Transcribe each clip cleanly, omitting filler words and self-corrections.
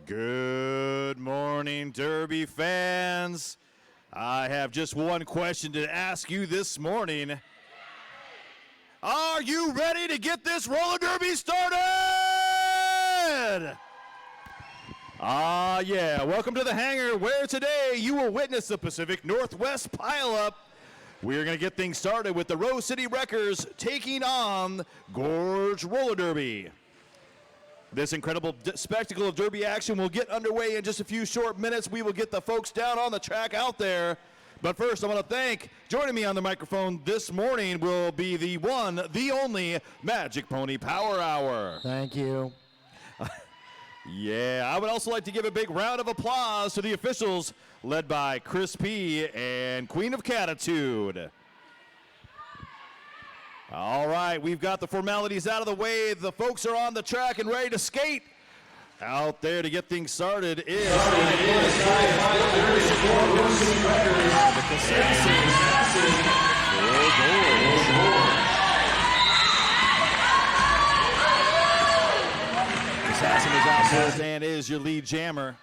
Good morning, Derby fans. I have just one question to ask you this morning. Are you ready to get this roller derby started? Yeah. Welcome to the hangar, where today you will witness the Pacific Northwest pileup. We're going to get things started with the Rose City Wreckers taking on Gorge Roller Derby. This incredible spectacle of derby action will get underway in just a few short minutes. We will get the folks down on the track out there. But first, I want to thank, joining me on the microphone this morning will be the one, the only Magic Pony Power Hour. Thank you. Yeah, I would also like to give a big round of applause to the officials led by Chris P. and Queen of Catitude. All right, we've got the formalities out of the way. The folks are on the track and ready to skate. Out there to get things started is the Assassin is out first and is your lead jammer.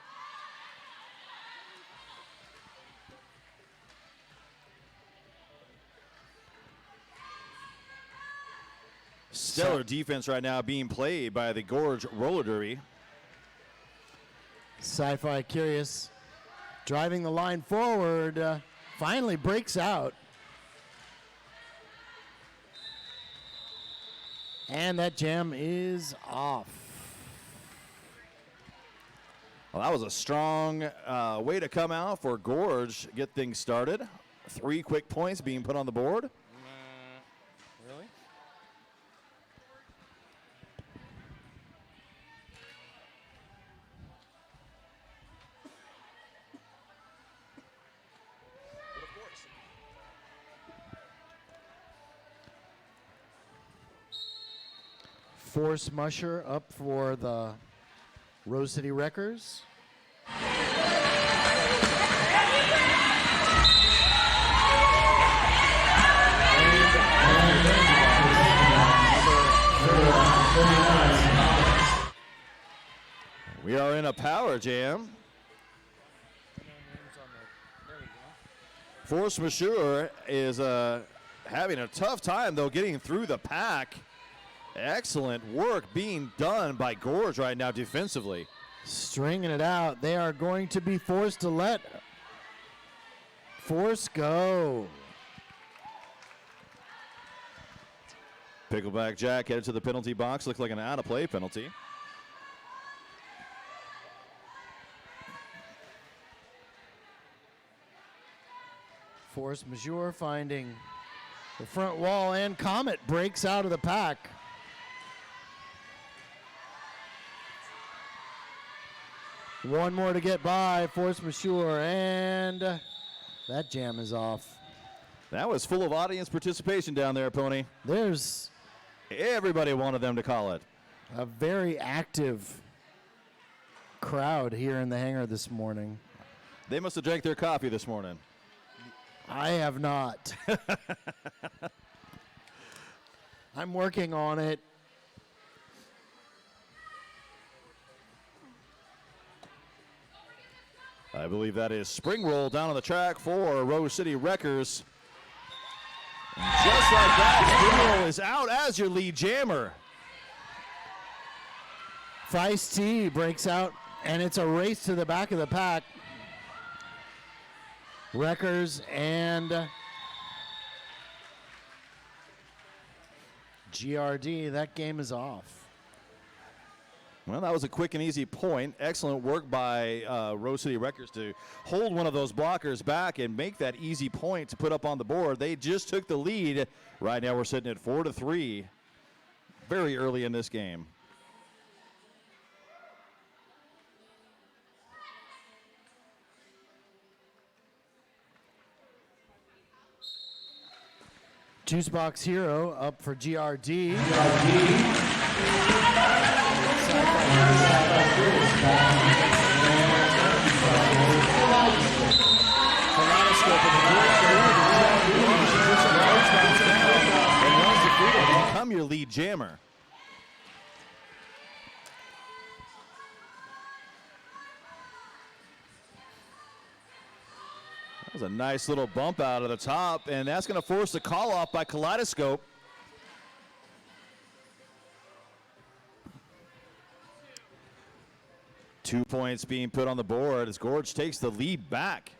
Stellar defense right now being played by the Gorge Roller Derby. Sci-Fi Curious driving the line forward, finally breaks out. And that jam is off. Well, that was a strong way to come out for Gorge, get things started. 3 quick points being put on the board. Really? Force Musher up for the Rose City Wreckers. We are in a power jam. Force Majeure is having a tough time, though, getting through the pack. Excellent work being done by Gorge right now defensively. Stringing it out. They are going to be forced to let Force go. Pickleback Jack headed to the penalty box. Looked like an out-of-play penalty. Force Majeure finding the front wall, and Comet breaks out of the pack. One more to get by, Force Majeure, and that jam is off. That was full of audience participation down there, Pony. There's Everybody wanted them to call it. a very active crowd here in the hangar this morning. They must have drank their coffee this morning. I have not. I'm working on it. I believe that is spring roll down on the track for Rose City Wreckers. And just like that, spring roll is out as your lead jammer. Feist T breaks out, and it's a race to the back of the pack. Wreckers and GRD, that game is off. Well, that was a quick and easy point. Excellent work by Rose City Wreckers to hold one of those blockers back and make that easy point to put up on the board. They just took the lead. Right now we're sitting at 4-3 very early in this game. Juicebox Hero up for GRD. Become your lead jammer. There's a nice little bump out of the top, and that's going to force the call off by Kaleidoscope. Two points being put on the board as Gorge takes the lead back.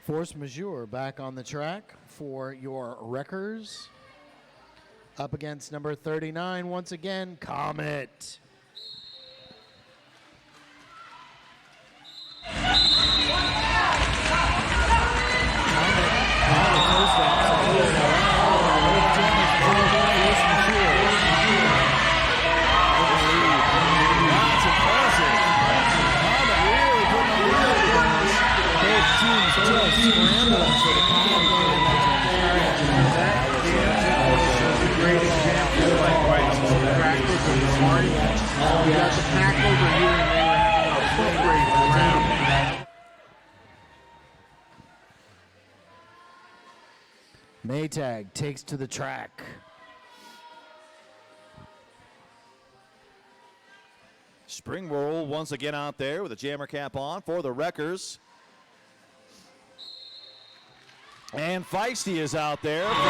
Force majeure back on the track for your Wreckers. Up against number 39 once again, Comet. That's impressive. Comet really putting on the edge. Both teams just scrambling for the Comet game. Great example, like right on the track over the party. We got the pack over here, and they were having a foot race around. Maytag takes to the track. Spring roll once again out there with a jammer cap on for the Wreckers. And Feisty is out there for Gorge.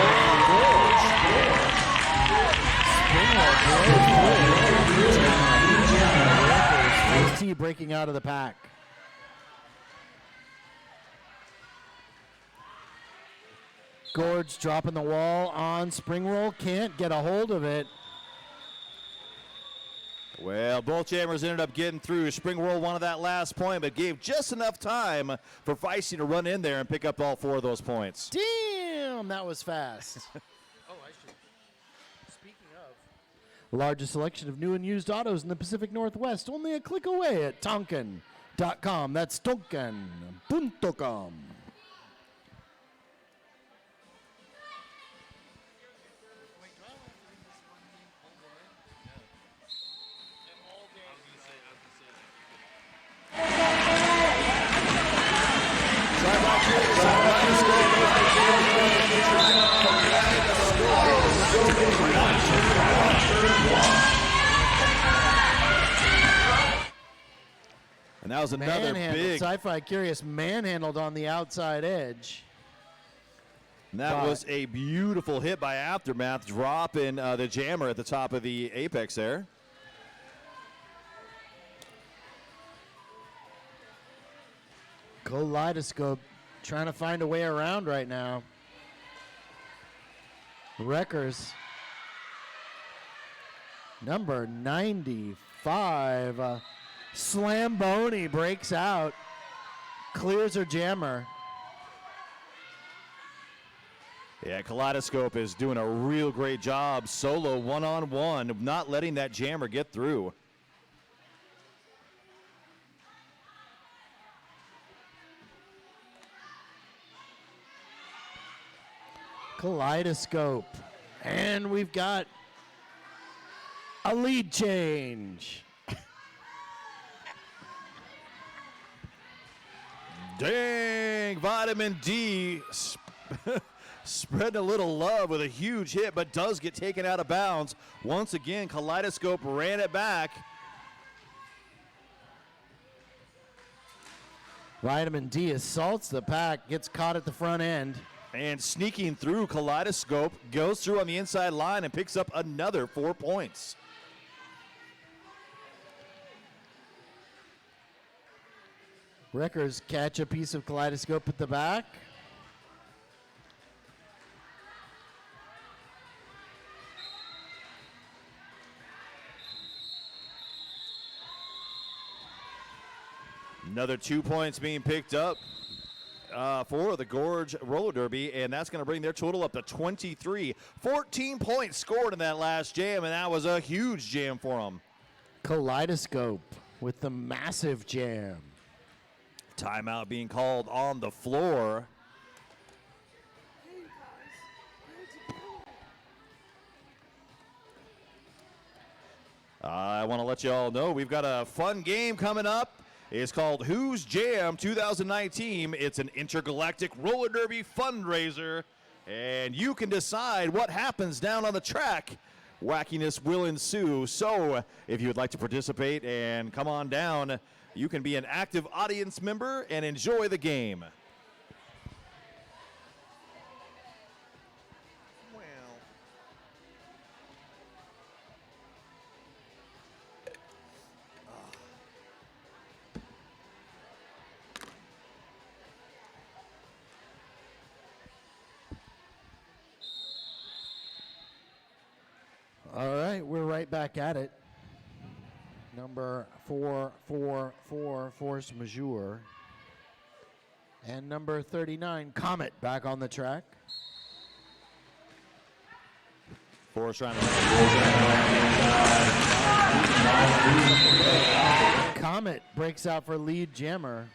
Feisty breaking out of the pack. Gorge dropping the wall on spring roll. Can't get a hold of it. Well, both jammers ended up getting through. Spring roll wanted that last point, but gave just enough time for Feisty to run in there and pick up all 4 of those points. Damn, that was fast. Oh, I should. Speaking of. Largest selection of new and used autos in the Pacific Northwest. Only a click away at Tonkin.com. That's Tonkin.com. And that was another big. Sci-Fi Curious manhandled on the outside edge. And that was a beautiful hit by Aftermath, dropping the jammer at the top of the apex there. Kaleidoscope trying to find a way around right now. Wreckers. Number 95. Slamboni breaks out. Clears her jammer. Yeah, Kaleidoscope is doing a real great job solo one-on-one of not letting that jammer get through. Kaleidoscope. And we've got a lead change. Dang, Vitamin D spreading a little love with a huge hit, but does get taken out of bounds. Once again, Kaleidoscope ran it back. Vitamin D assaults the pack, gets caught at the front end. And sneaking through, Kaleidoscope goes through on the inside line and picks up another 4 points. Wreckers catch a piece of Kaleidoscope at the back. Another 2 points being picked up for the Gorge Roller Derby, and that's going to bring their total up to 23. 14 points scored in that last jam, and that was a huge jam for them. Kaleidoscope with the massive jam. Timeout being called on the floor. I want to let you all know we've got a fun game coming up. It's called Who's Jam 2019. It's an intergalactic roller derby fundraiser, and you can decide what happens down on the track wackiness will ensue. So if you would like to participate and come on down, you can be an active audience member and enjoy the game. All right, we're right back at it. Number 444, Force Majeure. And number 39, Comet, back on the track. Force trying to Comet breaks out for lead jammer.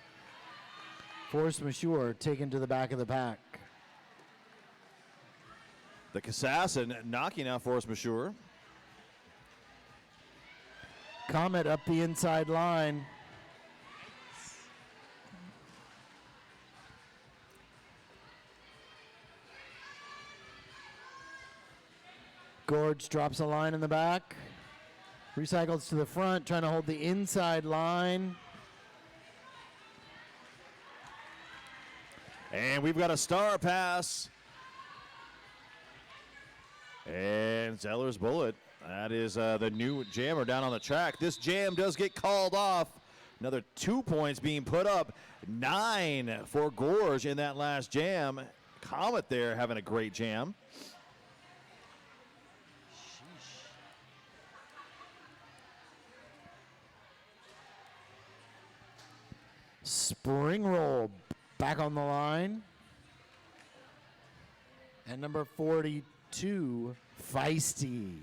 Force Majeure taken to the back of the pack. the Assassin knocking out Force Majeure. Comet up the inside line. Gorge drops a line in the back. Recycles to the front, trying to hold the inside line. And we've got a star pass. And Zeller's Bullet. That is the new jammer down on the track. This jam does get called off. Another 2 points being put up. 9 for Gorge in that last jam. Comet there having a great jam. Spring roll back on the line. And number 42, Feisty.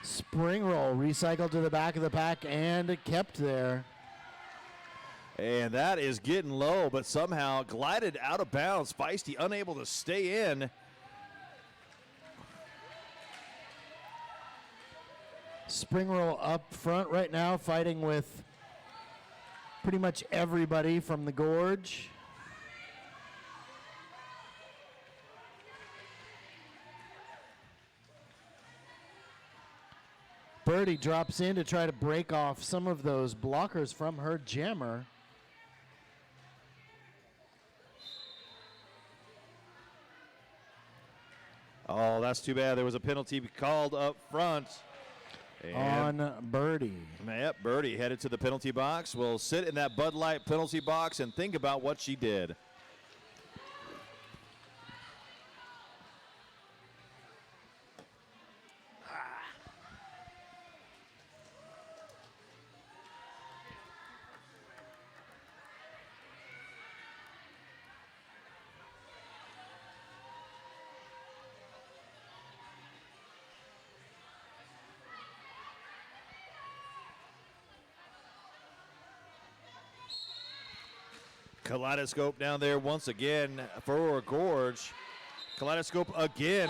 Spring roll recycled to the back of the pack and kept there. And that is getting low, but somehow glided out of bounds. Feisty unable to stay in. Spring roll up front right now, fighting with pretty much everybody from the Gorge. Birdie drops in to try to break off some of those blockers from her jammer. Oh, that's too bad. There was a penalty called up front. And On Birdie. yep, Birdie headed to the penalty box. Will sit in that Bud Light penalty box and think about what she did. Kaleidoscope down there once again for Gorge. Kaleidoscope again.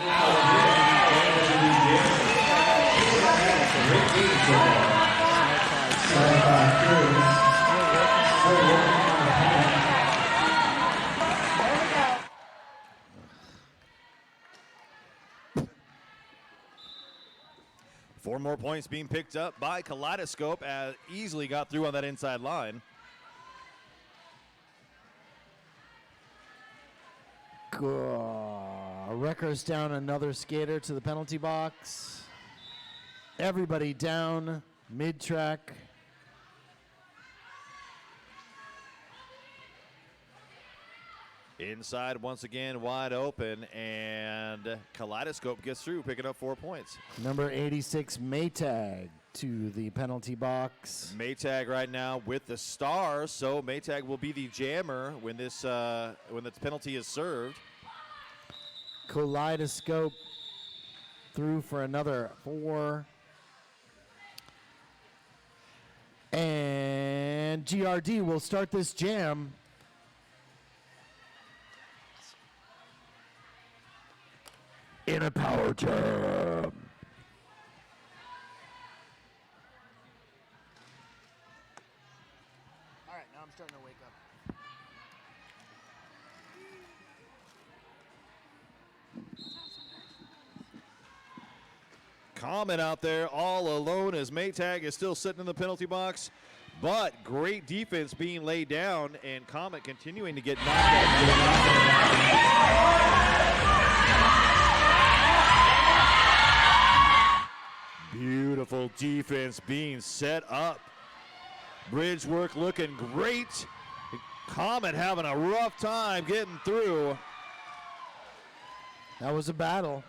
Four more points being picked up by Kaleidoscope as easily got through on that inside line. Wreckers down another skater to the penalty box. Everybody down mid-track. Inside once again wide open, and Kaleidoscope gets through, picking up 4 points. Number 86, Maytag to the penalty box. Maytag right now with the stars, so Maytag will be the jammer when this penalty is served. Kaleidoscope through for another 4. And GRD will start this jam. In a power jam. I'm starting to wake up. Comet out there all alone as Maytag is still sitting in the penalty box. But great defense being laid down, and Comet continuing to get knocked out. Beautiful defense being set up. Bridge work looking great. Comet having a rough time getting through. That was a battle.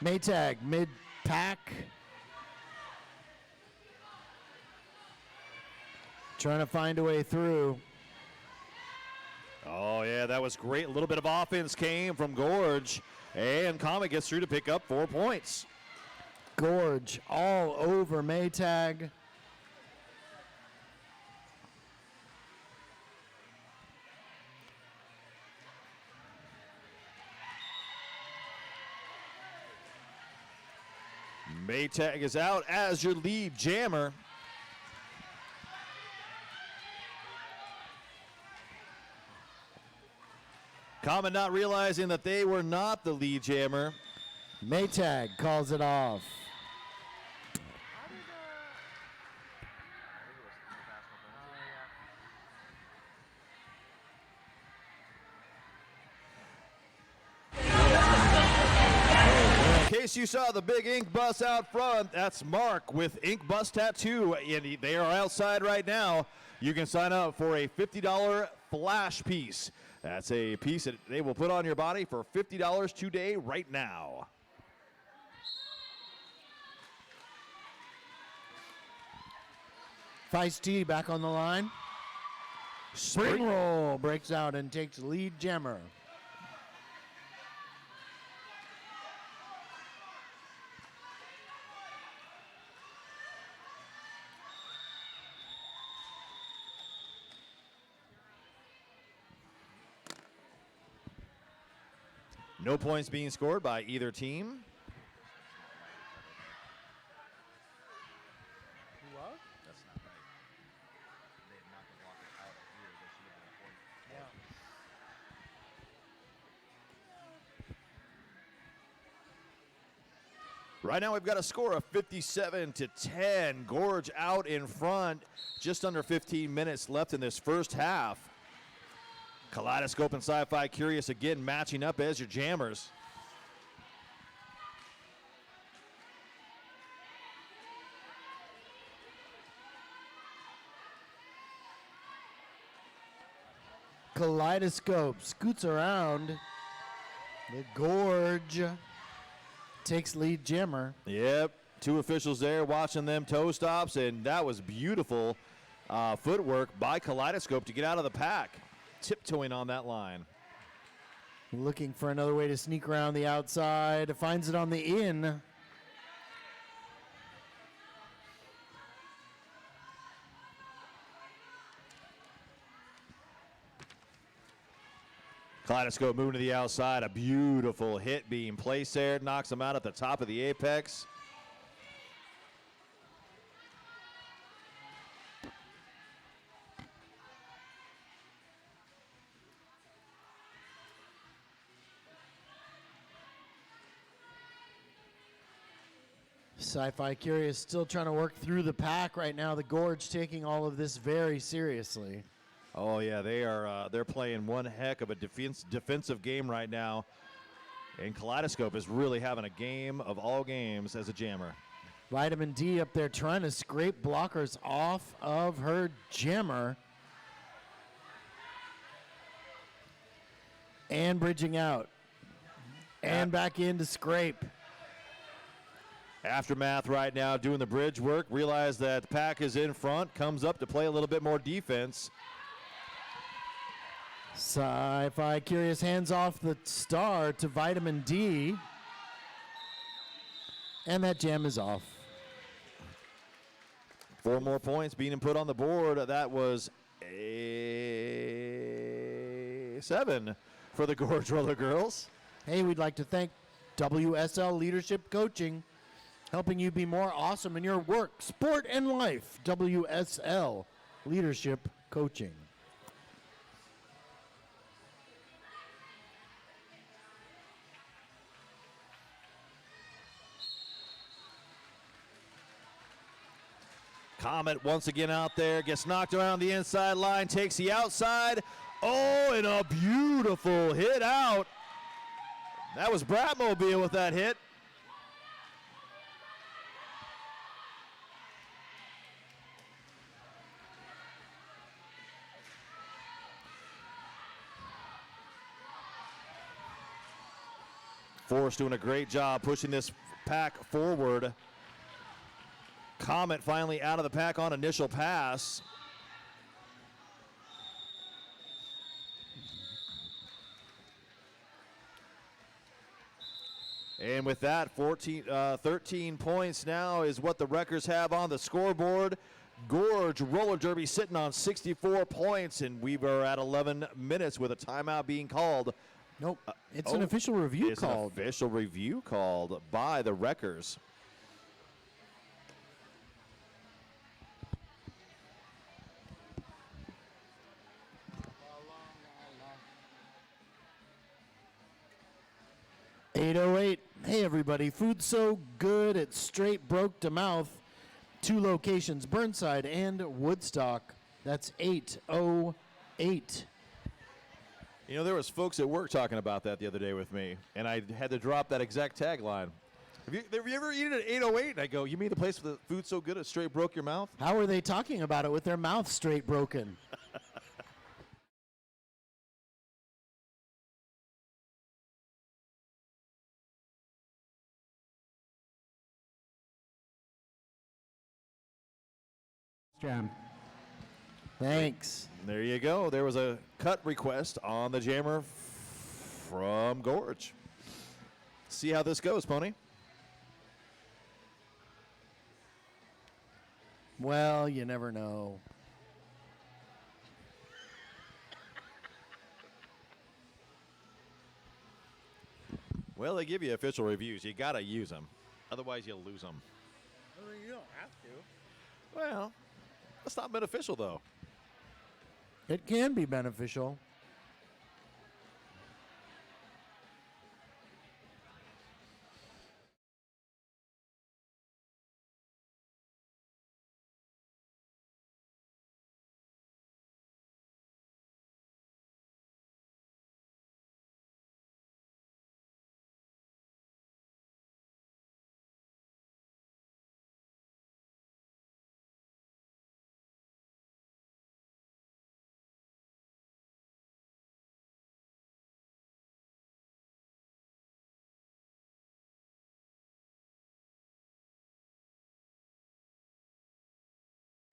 Maytag mid-pack. Trying to find a way through. Oh, yeah, that was great. A little bit of offense came from Gorge, and Comet gets through to pick up 4 points. Gorge all over Maytag. Maytag is out as your lead jammer. Comet not realizing that they were not the lead jammer. Maytag calls it off. In case you saw the big ink bus out front, that's Mark with Ink Bus Tattoo, and they are outside right now. You can sign up for a $50 flash piece. That's a piece that they will put on your body for $50 today, right now. Feisty back on the line. Spring roll breaks out and takes lead jammer. No points being scored by either team. Right now we've got a score of 57-10. Gorge out in front. Just under 15 minutes left in this first half. Kaleidoscope and Sci-Fi Curious again matching up as your jammers. Kaleidoscope scoots around. The Gorge takes lead jammer. Yep, 2 officials there watching them toe stops, and that was beautiful footwork by Kaleidoscope to get out of the pack. Tiptoeing on that line. Looking for another way to sneak around the outside. Finds it on the in. Kaleidoscope moving to the outside. A beautiful hit being placed there. Knocks him out at the top of the apex. Sci-Fi Curious still trying to work through the pack right now. The Gorge taking all of this very seriously. Oh yeah, they're playing one heck of a defensive game right now. And Kaleidoscope is really having a game of all games as a jammer. Vitamin D up there trying to scrape blockers off of her jammer. And bridging out. And back in to scrape. Aftermath right now doing the bridge work. Realize that the pack is in front. Comes up to play a little bit more defense. Sci-Fi Curious hands off the star to Vitamin D. And that jam is off. 4 more points being put on the board. That was a 7 for the Gorge Roller Girls. Hey, we'd like to thank WSL Leadership Coaching. helping you be more awesome in your work, sport, and life. WSL Leadership Coaching. Comet once again out there, gets knocked around the inside line, takes the outside. Oh, and a beautiful hit out. That was Bratmobile with that hit. Forrest doing a great job pushing this pack forward. Comet finally out of the pack on initial pass. And with that, 13 points now is what the Wreckers have on the scoreboard. Gorge Roller Derby sitting on 64 points, and we were at 11 minutes with a timeout being called. Nope, it's an official review called. An official review called by the Wreckers. .808. Hey everybody, food so good it straight broke to mouth. 2 locations, Burnside and Woodstock. That's 808. You know, there was folks at work talking about that the other day with me, and I had to drop that exact tagline. Have you ever eaten at 808? And I go, you mean the place where the food's so good it straight broke your mouth? How are they talking about it with their mouth straight broken? Jam. Thanks. There you go. There was a cut request on the jammer from Gorge. See how this goes, Pony. Well, you never know. Well, they give you official reviews. You got to use them. Otherwise, you'll lose them. I mean, you don't have to. Well, that's not beneficial, though. It can be beneficial.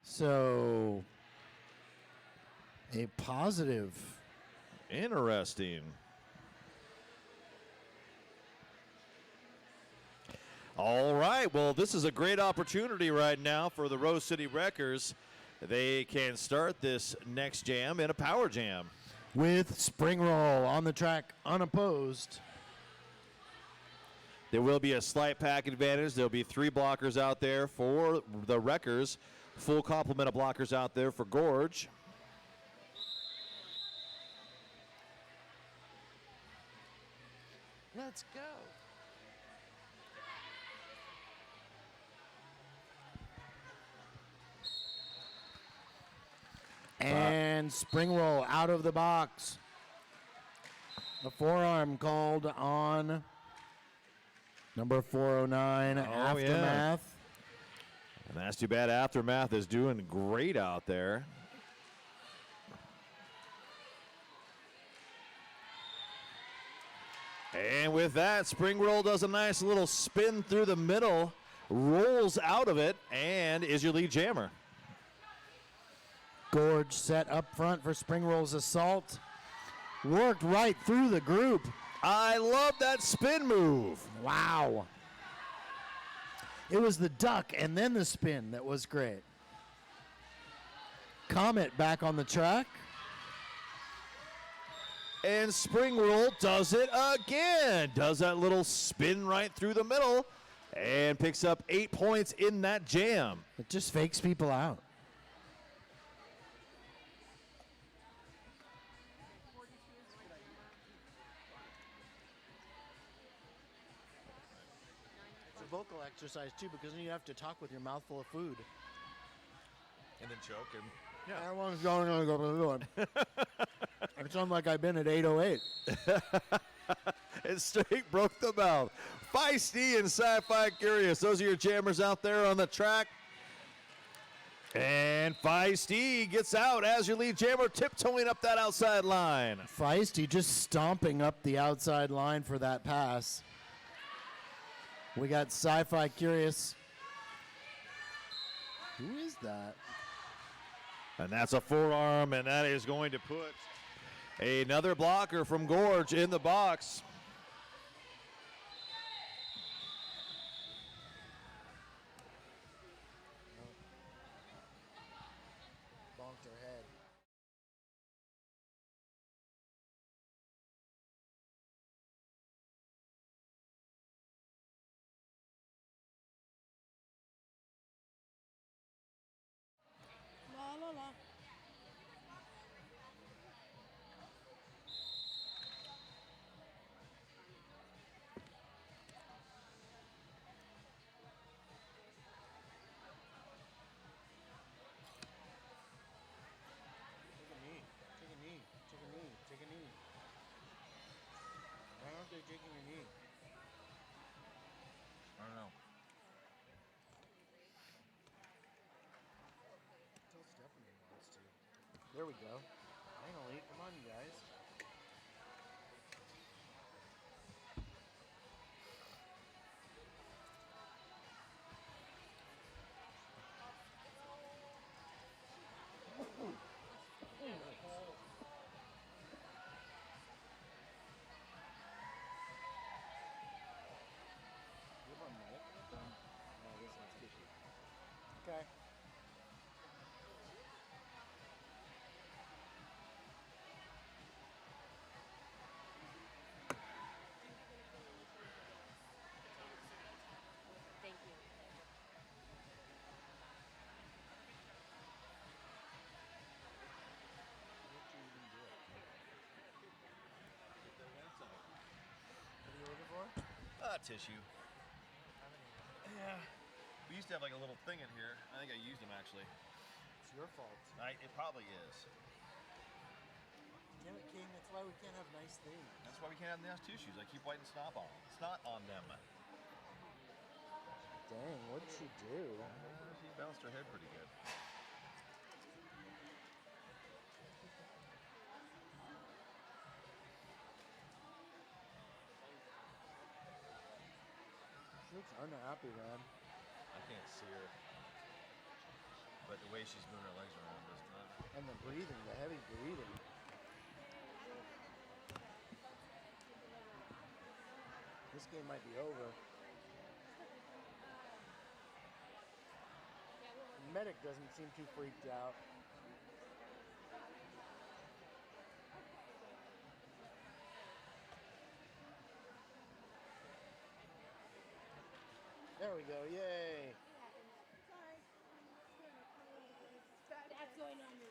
So, a positive. Interesting. All right. Well, this is a great opportunity right now for the Rose City Wreckers. They can start this next jam in a power jam. With spring roll on the track unopposed. There will be a slight pack advantage. There'll be 3 blockers out there for the Wreckers. Full complement of blockers out there for Gorge. Let's go. And spring roll out of the box. The forearm called on number 409, Aftermath. Yeah. And that's too bad. Aftermath is doing great out there. And with that, spring roll does a nice little spin through the middle, rolls out of it, and is your lead jammer. Gorge set up front for spring roll's assault. Worked right through the group. I love that spin move. Wow. It was the duck and then the spin that was great. Comet back on the track. And spring roll does it again. Does that little spin right through the middle and picks up 8 points in that jam. It just fakes people out. It's a vocal exercise too, because then you have to talk with your mouth full of food. And then choke and Everyone's going on going. It sounds like I've been at 808. and straight broke the mouth. Feisty and Sci-Fi Curious. Those are your jammers out there on the track. And Feisty gets out as your lead jammer, tiptoeing up that outside line. Feisty just stomping up the outside line for that pass. We got Sci-Fi Curious. Who is that? And that's a forearm, and that is going to put another blocker from Gorge in the box. Bonked her head. La la la. Take a knee. Take a knee. Take a knee. Take a knee. Why aren't they taking a knee? I don't know. Tell Stephanie wants to. There we go. Finally, come on, you guys. You have a mic with them? No, this one's tissue. Okay. Thank you. What'd you even do? What are you looking for? Tissue. Yeah. We used to have like a little thing in here. I think I used them actually. It's your fault. It probably is. Damn it, King. That's why we can't have nice things. That's why we can't have nice tissues. I keep wiping snot on them. Dang, what did she do? She bounced her head pretty good. She looks unhappy, man. I can't see her. But the way she's moving her legs around is not. And the breathing, the heavy breathing. This game might be over. The medic doesn't seem too freaked out. There we go, yay! That's going on your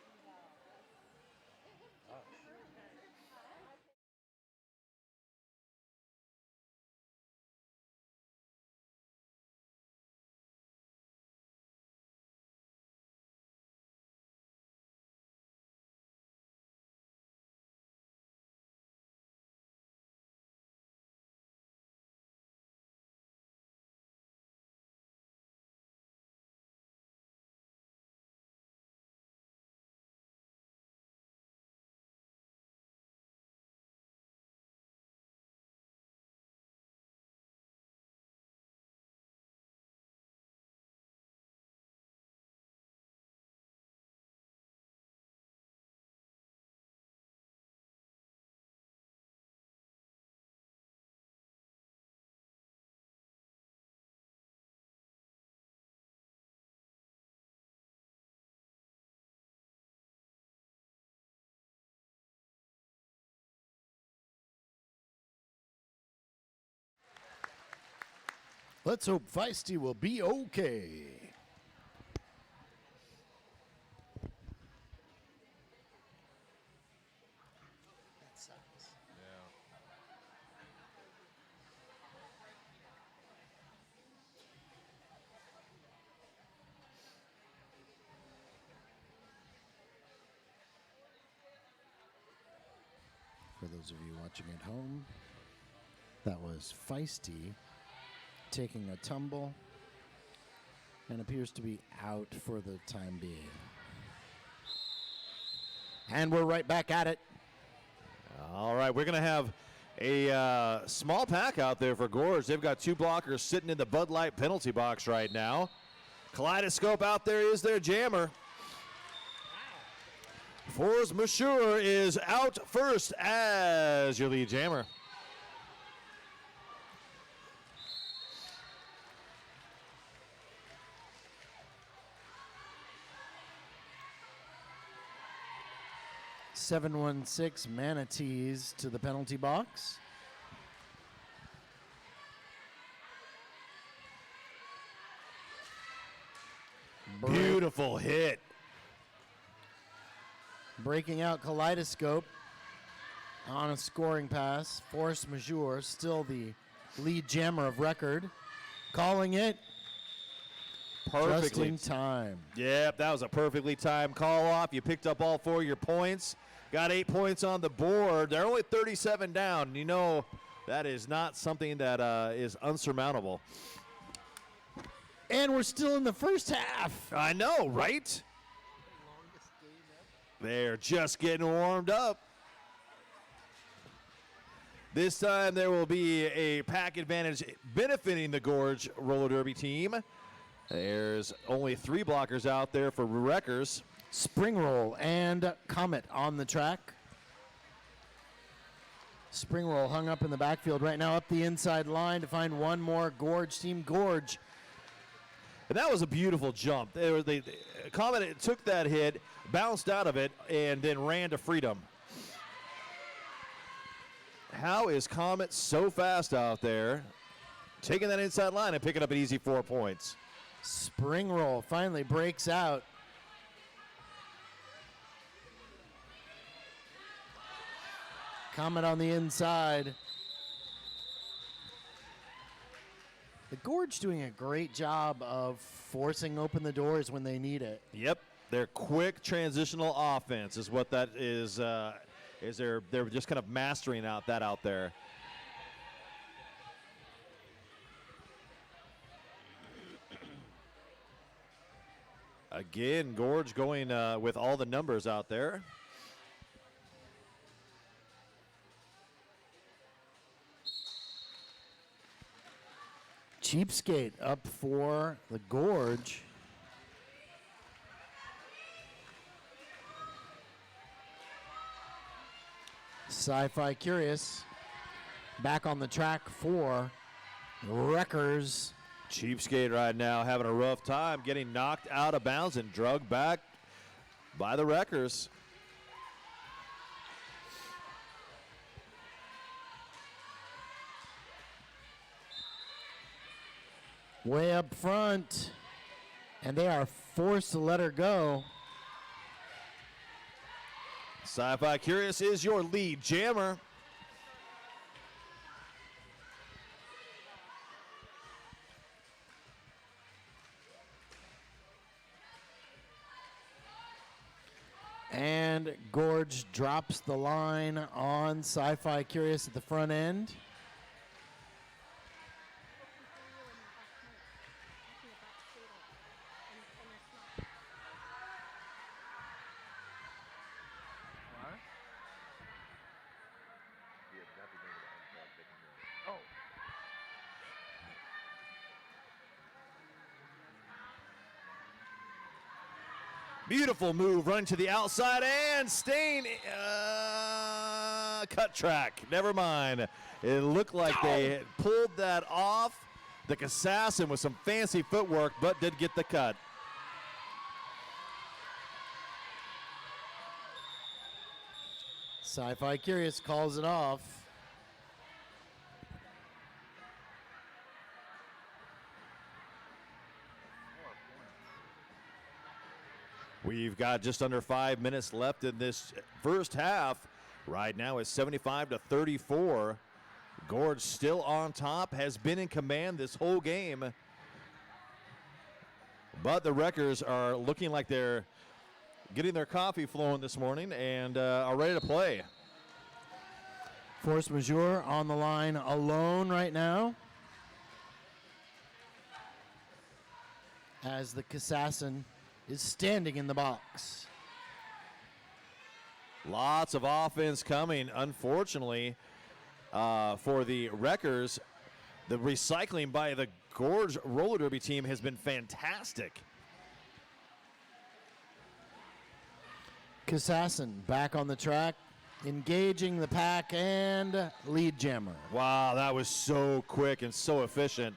Let's hope Feisty will be okay. That sucks. For those of you watching at home, that was Feisty taking a tumble and appears to be out for the time being. And we're right back at it. All right, we're going to have a small pack out there for Gorge. They've got 2 blockers sitting in the Bud Light penalty box right now. Kaleidoscope out there is their jammer. Force Majeure is out first as your lead jammer. $716 Manatees to the penalty box. Beautiful hit. Breaking out Kaleidoscope on a scoring pass. Force Majeure, still the lead jammer of record. Calling it Perfectly. just in time. Yep, that was a perfectly timed call off. You picked up all 4 of your points. Got 8 points on the board. They're only 37 down. You know, that is not something that is unsurmountable. And we're still in the first half. I know, right? They're just getting warmed up. This time there will be a pack advantage benefiting the Gorge Roller Derby team. There's only 3 blockers out there for Wreckers. Spring Roll and Comet on the track. Spring Roll hung up in the backfield right now, up the inside line to find one more Gorge team. Gorge. And that was a beautiful jump. Comet took that hit, bounced out of it, and then ran to freedom. How is Comet so fast out there, taking that inside line and picking up an easy 4 points? Spring Roll finally breaks out. Comet on the inside. The Gorge doing a great job of forcing open the doors when they need it. Yep, their quick transitional offense is what that is. They're just kind of mastering out there. Again, Gorge going with all the numbers out there. Cheapskate up for the Gorge. Sci-Fi Curious back on the track for Wreckers. Cheapskate right now having a rough time, getting knocked out of bounds and drugged back by the Wreckers. Way up front, and they are forced to let her go. Sci-Fi Curious is your lead jammer. And Gorge drops the line on Sci-Fi Curious at the front end. Beautiful move, running to the outside and staying cut track. Never mind. It looked like they had pulled that off. The assassin with some fancy footwork, but did get the cut. Sci-Fi Curious calls it off. We've got just under 5 minutes left in this first half. Right now it's 75-34. Gorge still on top, has been in command this whole game. But the Wreckers are looking like they're getting their coffee flowing this morning and are ready to play. Force majeure on the line alone right now, as the Kassassin is standing in the box. Lots of offense coming. Unfortunately, for the Wreckers, the recycling by the Gorge roller derby team has been fantastic. Kassassin back on the track, engaging the pack and lead jammer. Wow, that was so quick and so efficient.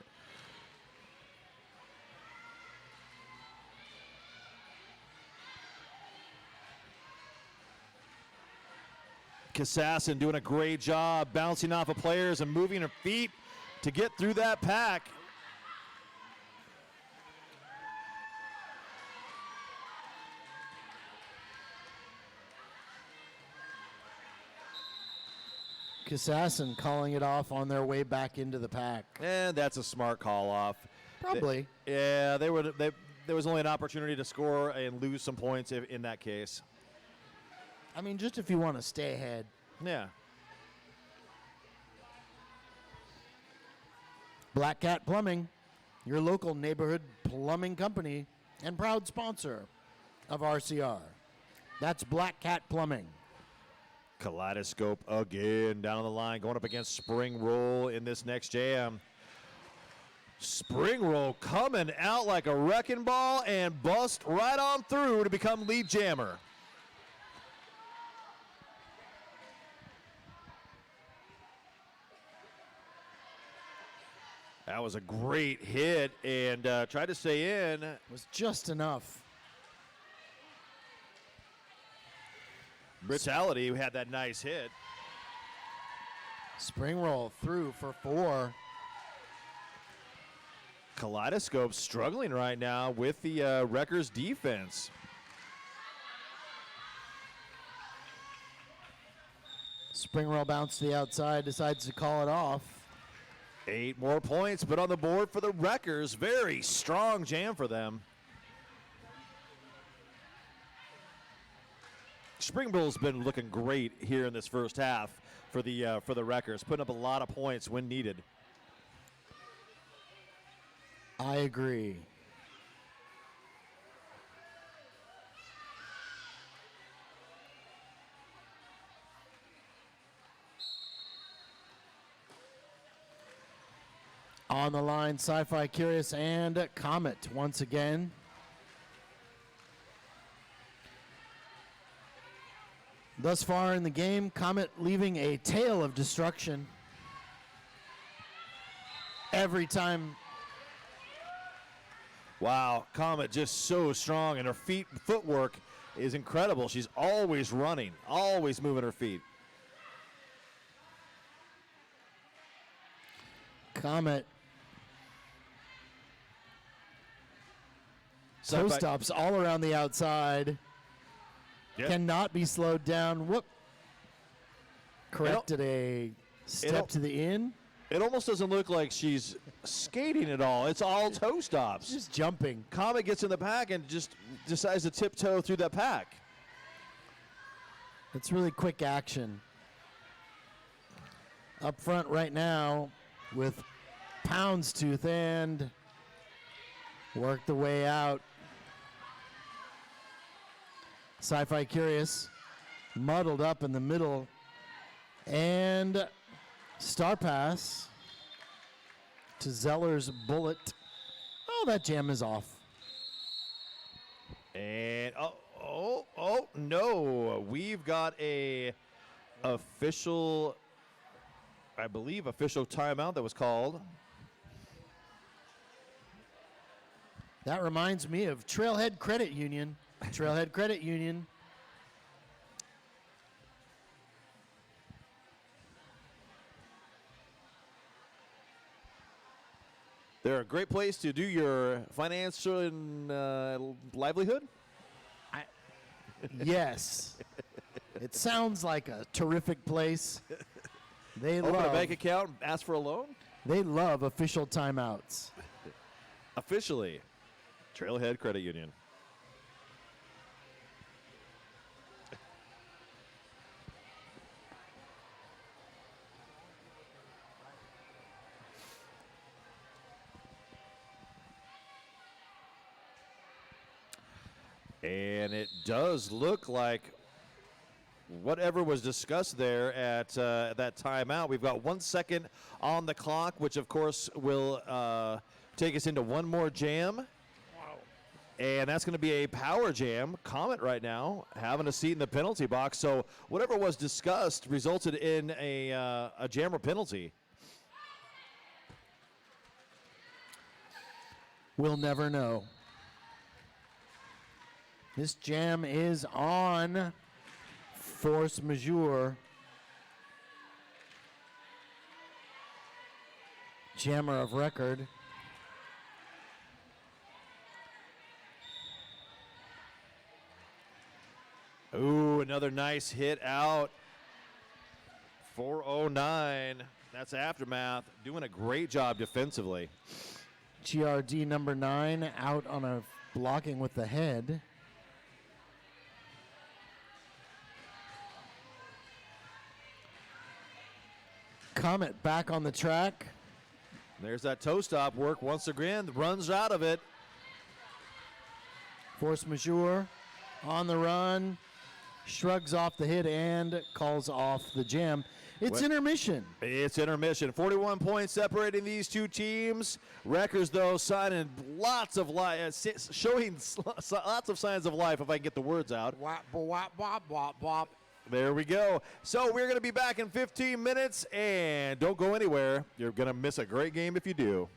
Kassassin doing a great job bouncing off of players and moving her feet to get through that pack. Kassassin calling it off on their way back into the pack. And that's a smart call off. Probably. Yeah, there was only an opportunity to score and lose some points in that case. I mean, just if you want to stay ahead. Yeah. Black Cat Plumbing, your local neighborhood plumbing company and proud sponsor of RCR. That's Black Cat Plumbing. Kaleidoscope again down the line, going up against Spring Roll in this next jam. Spring Roll coming out like a wrecking ball and bust right on through to become lead jammer. That was a great hit and tried to stay in. Was just enough. Brutality had that nice hit. Spring Roll through for 4. Kaleidoscope struggling right now with the Wreckers defense. Spring Roll bounced to the outside, decides to call it off. 8 more points, but on the board for the Wreckers. Very strong jam for them. Springbrook's been looking great here in this first half for the Wreckers, putting up a lot of points when needed. I agree. On the line, Sci-Fi Curious and Comet once again. Thus far in the game, Comet leaving a tail of destruction. Every time. Wow, Comet just so strong, and her footwork is incredible. She's always running, always moving her feet. Comet. Toe stops all around the outside. Yep. Cannot be slowed down. Whoop. Corrected a step to the in. It almost doesn't look like she's skating at all. It's all toe stops. Just jumping. Comet gets in the pack and just decides to tiptoe through that pack. It's really quick action. Up front right now with Poundstooth and work the way out. Sci-Fi Curious muddled up in the middle and star pass to Zeller's Bullet. Oh, that jam is off. And oh no, we've got a official, I believe, official timeout that was called. That reminds me of Trailhead Credit Union. Trailhead Credit Union. They're a great place to do your financial and livelihood. Yes. It sounds like a terrific place. They Open a love, bank account and ask for a loan? they love official timeouts. Officially, Trailhead Credit Union. And it does look like whatever was discussed there at that timeout. We've got 1 second on the clock, which of course will take us into one more jam. And that's going to be a power jam. Comet right now having a seat in the penalty box. So whatever was discussed resulted in a jammer penalty. We'll never know. This jam is on force majeure. Jammer of record. Ooh, another nice hit out. 409. That's Aftermath. Doing a great job defensively. GRD number 9 out on a blocking with the head. Comet back on the track. There's that toe stop work once again. Runs out of it. Force majeure on the run. Shrugs off the hit and calls off the jam. It's intermission. It's intermission. 41 points separating these two teams. Wreckers, though, signing lots of life, showing lots of signs of life, if I can get the words out. Wop, wop, wop, wop, wop. There we go. So we're going to be back in 15 minutes, and don't go anywhere. You're going to miss a great game if you do.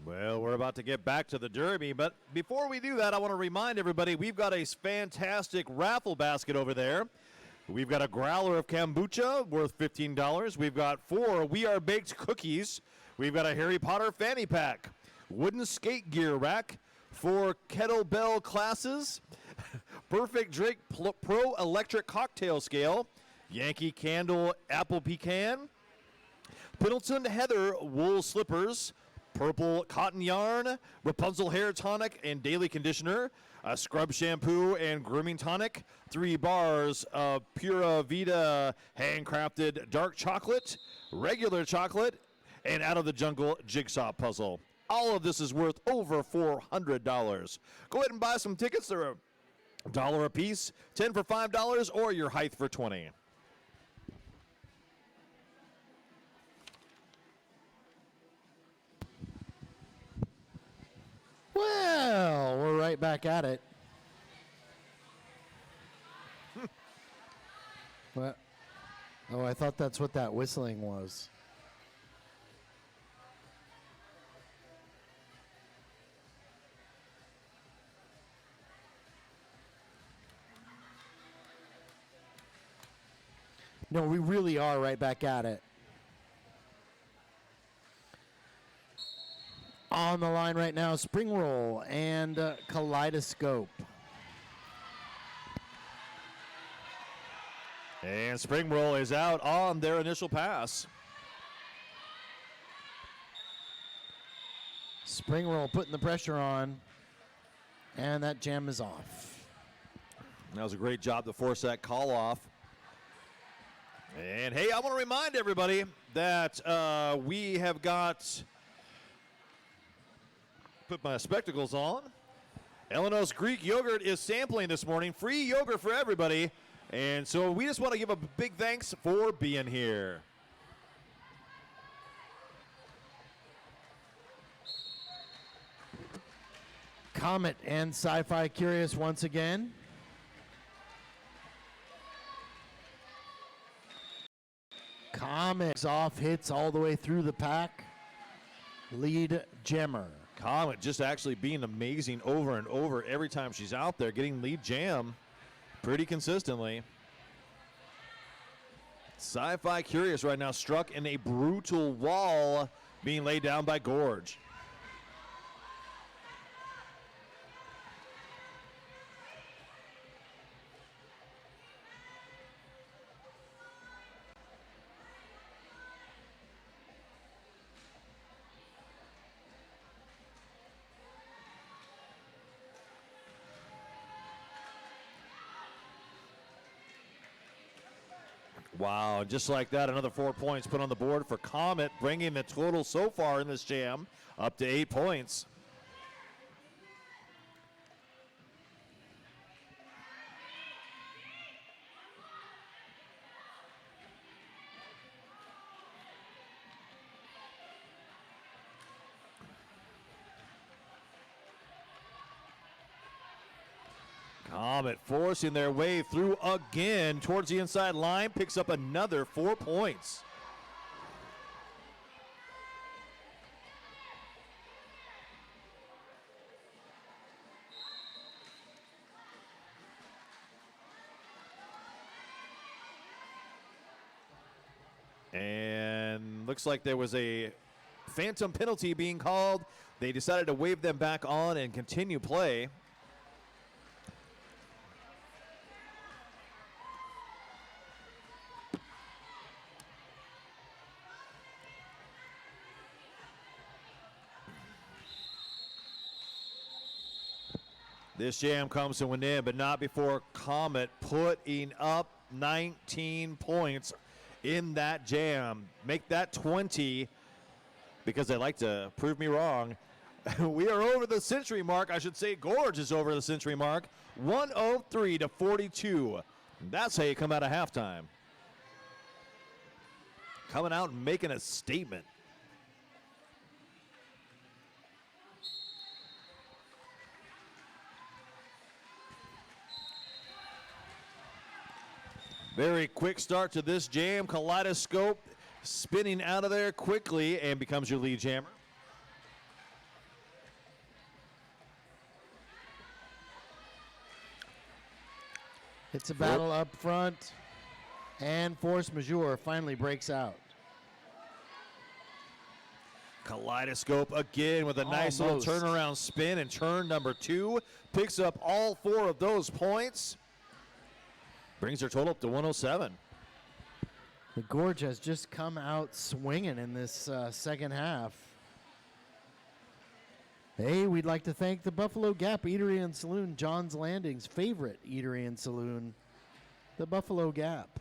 Well, we're about to get back to the Derby, but before we do that, I want to remind everybody we've got a fantastic raffle basket over there. We've got a growler of kombucha worth $15. We've got 4 We Are Baked cookies. We've got a Harry Potter fanny pack, wooden skate gear rack, 4 kettlebell classes, Perfect Drink Pro Electric Cocktail Scale, Yankee Candle Apple Pecan, Pendleton Heather Wool Slippers, Purple Cotton Yarn, Rapunzel Hair Tonic and Daily Conditioner, a Scrub Shampoo and Grooming Tonic, 3 bars of Pura Vida handcrafted dark chocolate, regular chocolate, and Out of the Jungle Jigsaw Puzzle. All of this is worth over $400. Go ahead and buy some tickets. They're $1 a piece, 10 for $5, or your height for $20. Well, we're right back at it. What? Oh, I thought that's what that whistling was. No, we really are right back at it. On the line right now, Spring Roll and Kaleidoscope. And Spring Roll is out on their initial pass. Spring Roll putting the pressure on, and that jam is off. That was a great job to force that call off. And hey, I want to remind everybody that we have got, put my spectacles on. Eleanor's Greek Yogurt is sampling this morning. Free yogurt for everybody. And so we just want to give a big thanks for being here. Comet and Sci-Fi Curious once again. Comet's off, hits all the way through the pack. Lead jammer. Comet just actually being amazing over and over every time she's out there, getting lead jam pretty consistently. Sci-Fi Curious right now struck in a brutal wall being laid down by Gorge. Wow, just like that, another 4 points put on the board for Comet, bringing the total so far in this jam up to 8 points. Comet forcing their way through again towards the inside line, picks up another 4 points. And looks like there was a phantom penalty being called. They decided to wave them back on and continue play. This jam comes to an end, but not before Comet putting up 19 points in that jam. Make that 20, because they like to prove me wrong. We are over the century mark. I should say Gorge is over the century mark. 103-42. That's how you come out of halftime. Coming out and making a statement. Very quick start to this jam. Kaleidoscope spinning out of there quickly and becomes your lead jammer. It's a battle up front, and force majeure finally breaks out. Kaleidoscope again with a nice little Almost. turnaround spin, and turn number 2 picks up all 4 of those points. Brings her total up to 107. The Gorge has just come out swinging in this second half. Hey, we'd like to thank the Buffalo Gap Eatery and Saloon, John's Landing's favorite eatery and saloon, the Buffalo Gap.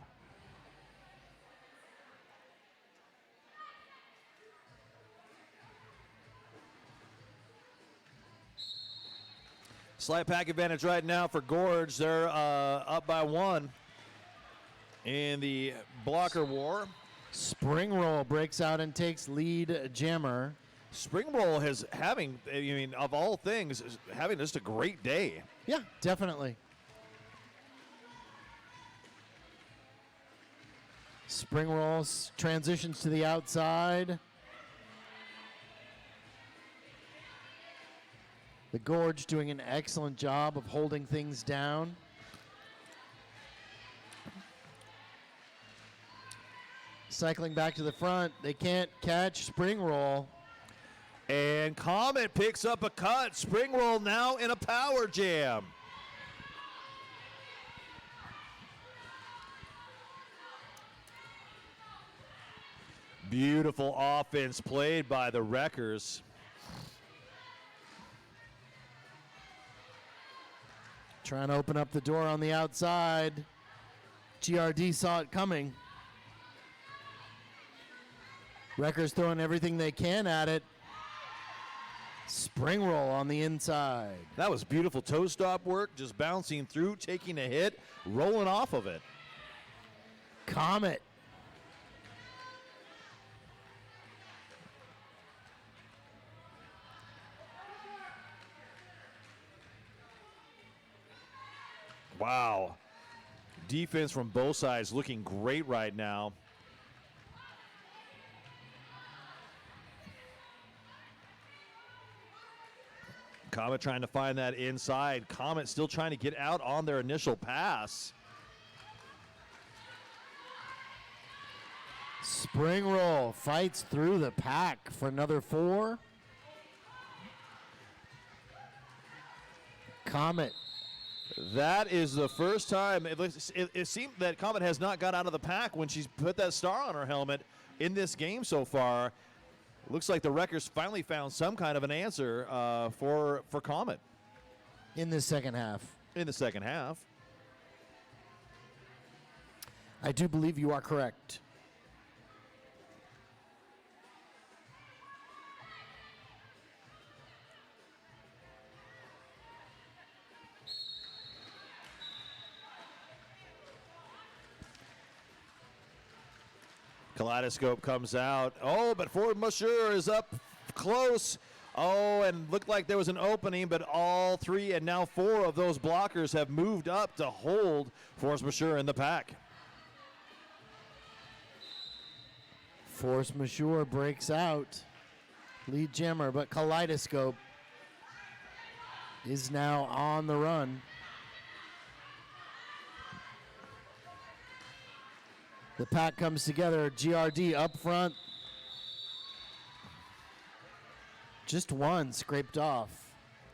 Slight pack advantage right now for Gorge. They're up by 1 in the blocker war. Spring Roll breaks out and takes lead jammer. Spring Roll is having, I mean, of all things, is having just a great day. Yeah, definitely. Spring Rolls transitions to the outside. The Gorge doing an excellent job of holding things down. Cycling back to the front. They can't catch Spring Roll. And Comet picks up a cut. Spring Roll now in a power jam. Beautiful offense played by the Wreckers. Trying to open up the door on the outside. GRD saw it coming. Wreckers throwing everything they can at it. Spring Roll on the inside. That was beautiful toe stop work, just bouncing through, taking a hit, rolling off of it. Comet. Wow. Defense from both sides looking great right now. Comet trying to find that inside. Comet still trying to get out on their initial pass. Spring Roll fights through the pack for another 4. Comet. That is the first time it seemed that Comet has not got out of the pack when she's put that star on her helmet in this game so far. Looks like the Wreckers finally found some kind of an answer for Comet In the second half. in the second half. I do believe you are correct. Kaleidoscope comes out. Oh, but Ford Musher is up close. Oh, and looked like there was an opening, but all 3 and now 4 of those blockers have moved up to hold Force Majeure in the pack. Force Majeure breaks out. Lead jammer, but Kaleidoscope is now on the run. The pack comes together. GRD up front. Just one scraped off.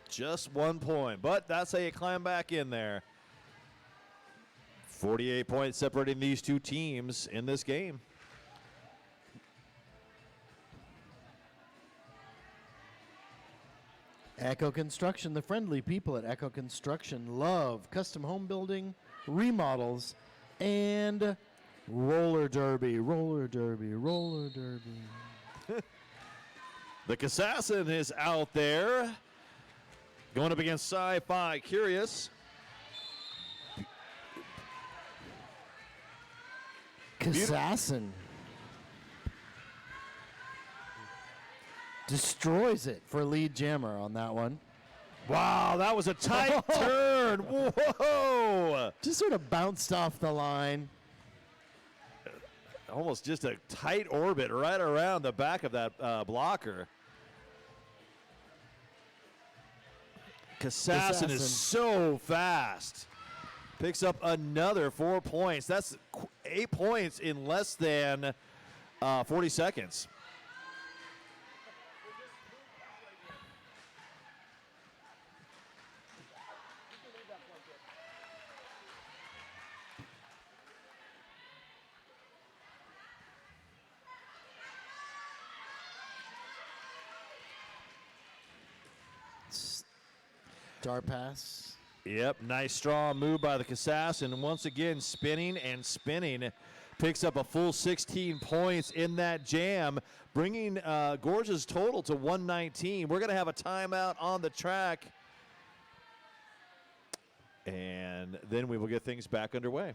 Just 1 point, but that's how you climb back in there. 48 points separating these two teams in this game. Echo Construction, the friendly people at Echo Construction love custom home building, remodels, and roller derby, roller derby, roller derby. The Assassin is out there going up against Sci-Fi Curious. Assassin destroys it for lead jammer on that one. Wow, that was a tight turn. Whoa. Just sort of bounced off the line. Almost just a tight orbit right around the back of that blocker. Assassin is so fast. picks up another 4 points. That's 8 points in less than 40 seconds. Star pass. Yep, nice strong move by the Casass, and once again spinning and spinning. Picks up a full 16 points in that jam, bringing Gorge's total to 119. We're going to have a timeout on the track, and then we will get things back underway.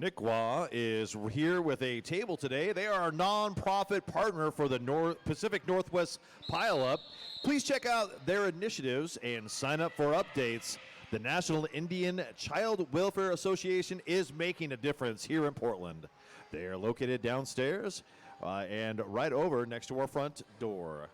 Nickwa is here with a table today. They are a nonprofit partner for the Pacific Northwest Pileup. Please check out their initiatives and sign up for updates. The National Indian Child Welfare Association is making a difference here in Portland. They are located downstairs and right over next to our front door.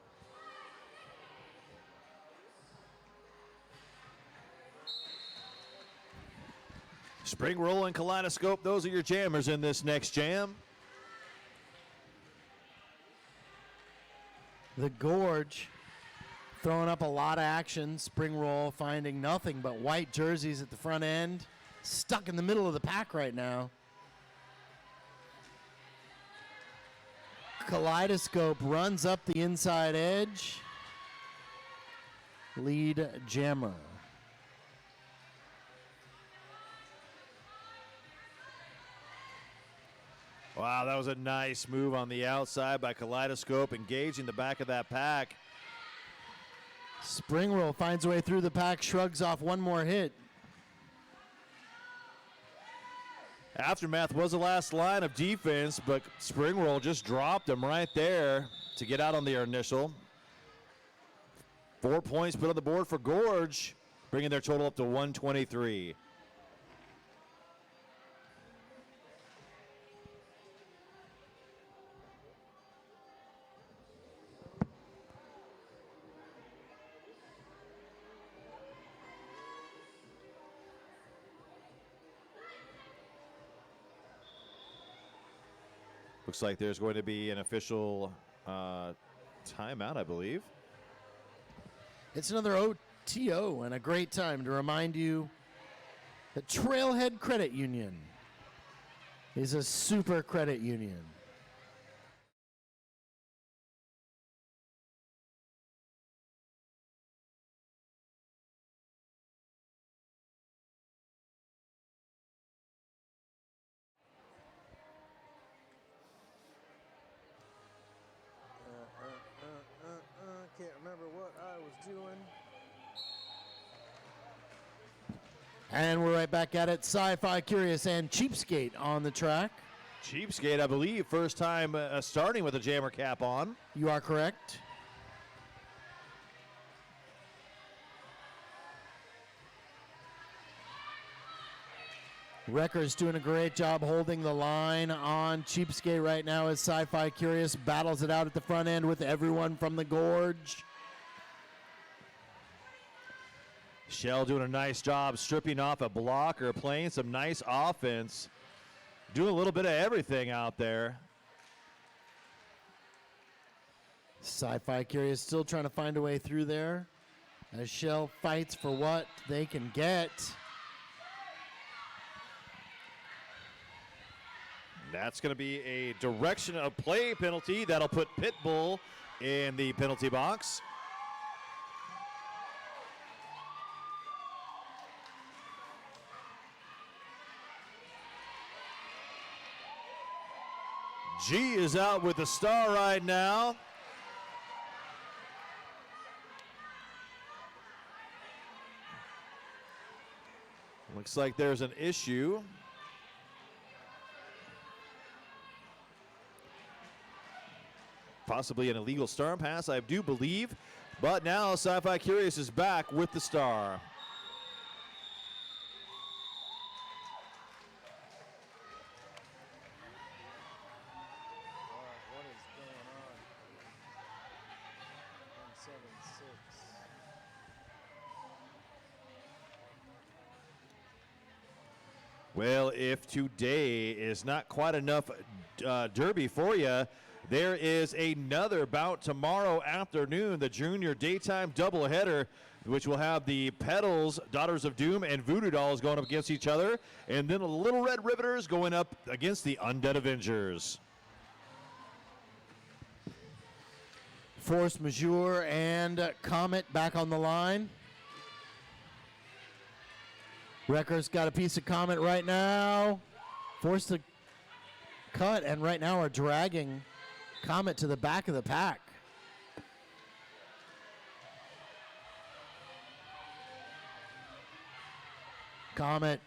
Spring Roll and Kaleidoscope, those are your jammers in this next jam. The Gorge throwing up a lot of action. Spring Roll finding nothing but white jerseys at the front end. Stuck in the middle of the pack right now. Kaleidoscope runs up the inside edge. Lead jammer. Wow, that was a nice move on the outside by Kaleidoscope, engaging the back of that pack. Spring Roll finds a way through the pack, shrugs off one more hit. Aftermath was the last line of defense, but Spring Roll just dropped him right there to get out on the initial. 4 points put on the board for Gorge, bringing their total up to 123. Looks like there's going to be an official timeout, I believe. It's another OTO and a great time to remind you that Trailhead Credit Union is a super credit union. Can't remember what I was doing. And we're right back at it. Sci-Fi Curious and Cheapskate on the track. Cheapskate, I believe, first time starting with a jammer cap on. You are correct. Wrecker's doing a great job holding the line on Cheapskate right now as Sci-Fi Curious battles it out at the front end with everyone from the Gorge. Shell doing a nice job stripping off a blocker, playing some nice offense, doing a little bit of everything out there. Sci-Fi Curious still trying to find a way through there as Shell fights for what they can get. That's going to be a direction of play penalty. That'll put Pitbull in the penalty box. G is out with the star right now. Looks like there's an issue. Possibly an illegal star pass, I do believe. But now Sci-Fi Curious is back with the star. What is going on? 176. Well, if today is not quite enough derby for you, there is another bout tomorrow afternoon, the junior daytime doubleheader, which will have the Petals, Daughters of Doom, and Voodoo Dolls going up against each other, and then the Little Red Riveters going up against the Undead Avengers. Force Majeure and Comet back on the line. Wreckers got a piece of Comet right now. Forced to cut, and right now are dragging Comet to the back of the pack. Comet,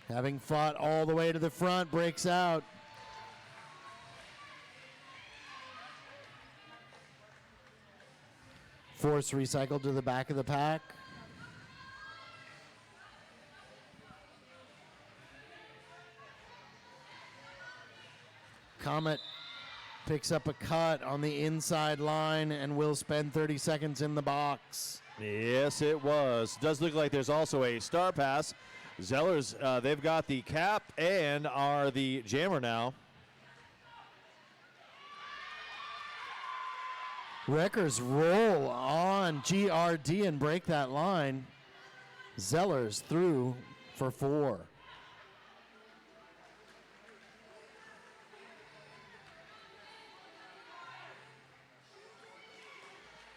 having fought all the way to the front, breaks out. Force recycled to the back of the pack. Comet picks up a cut on the inside line and will spend 30 seconds in the box. Yes, it was. Does look like there's also a star pass. Zellers, they've got the cap and are the jammer now. Wreckers roll on GRD and break that line. Zellers through for 4.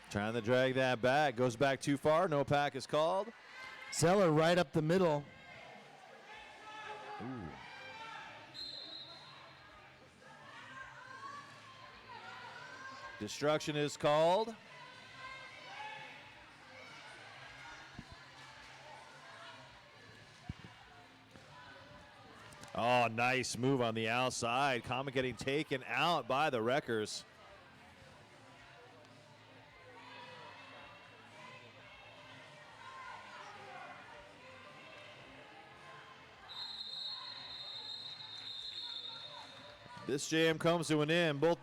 Trying to drag that back. Goes back too far. No pack is called. Zeller right up the middle. Ooh. Destruction is called. Oh, nice move on the outside. Comet getting taken out by the Wreckers. This jam comes to an end. Both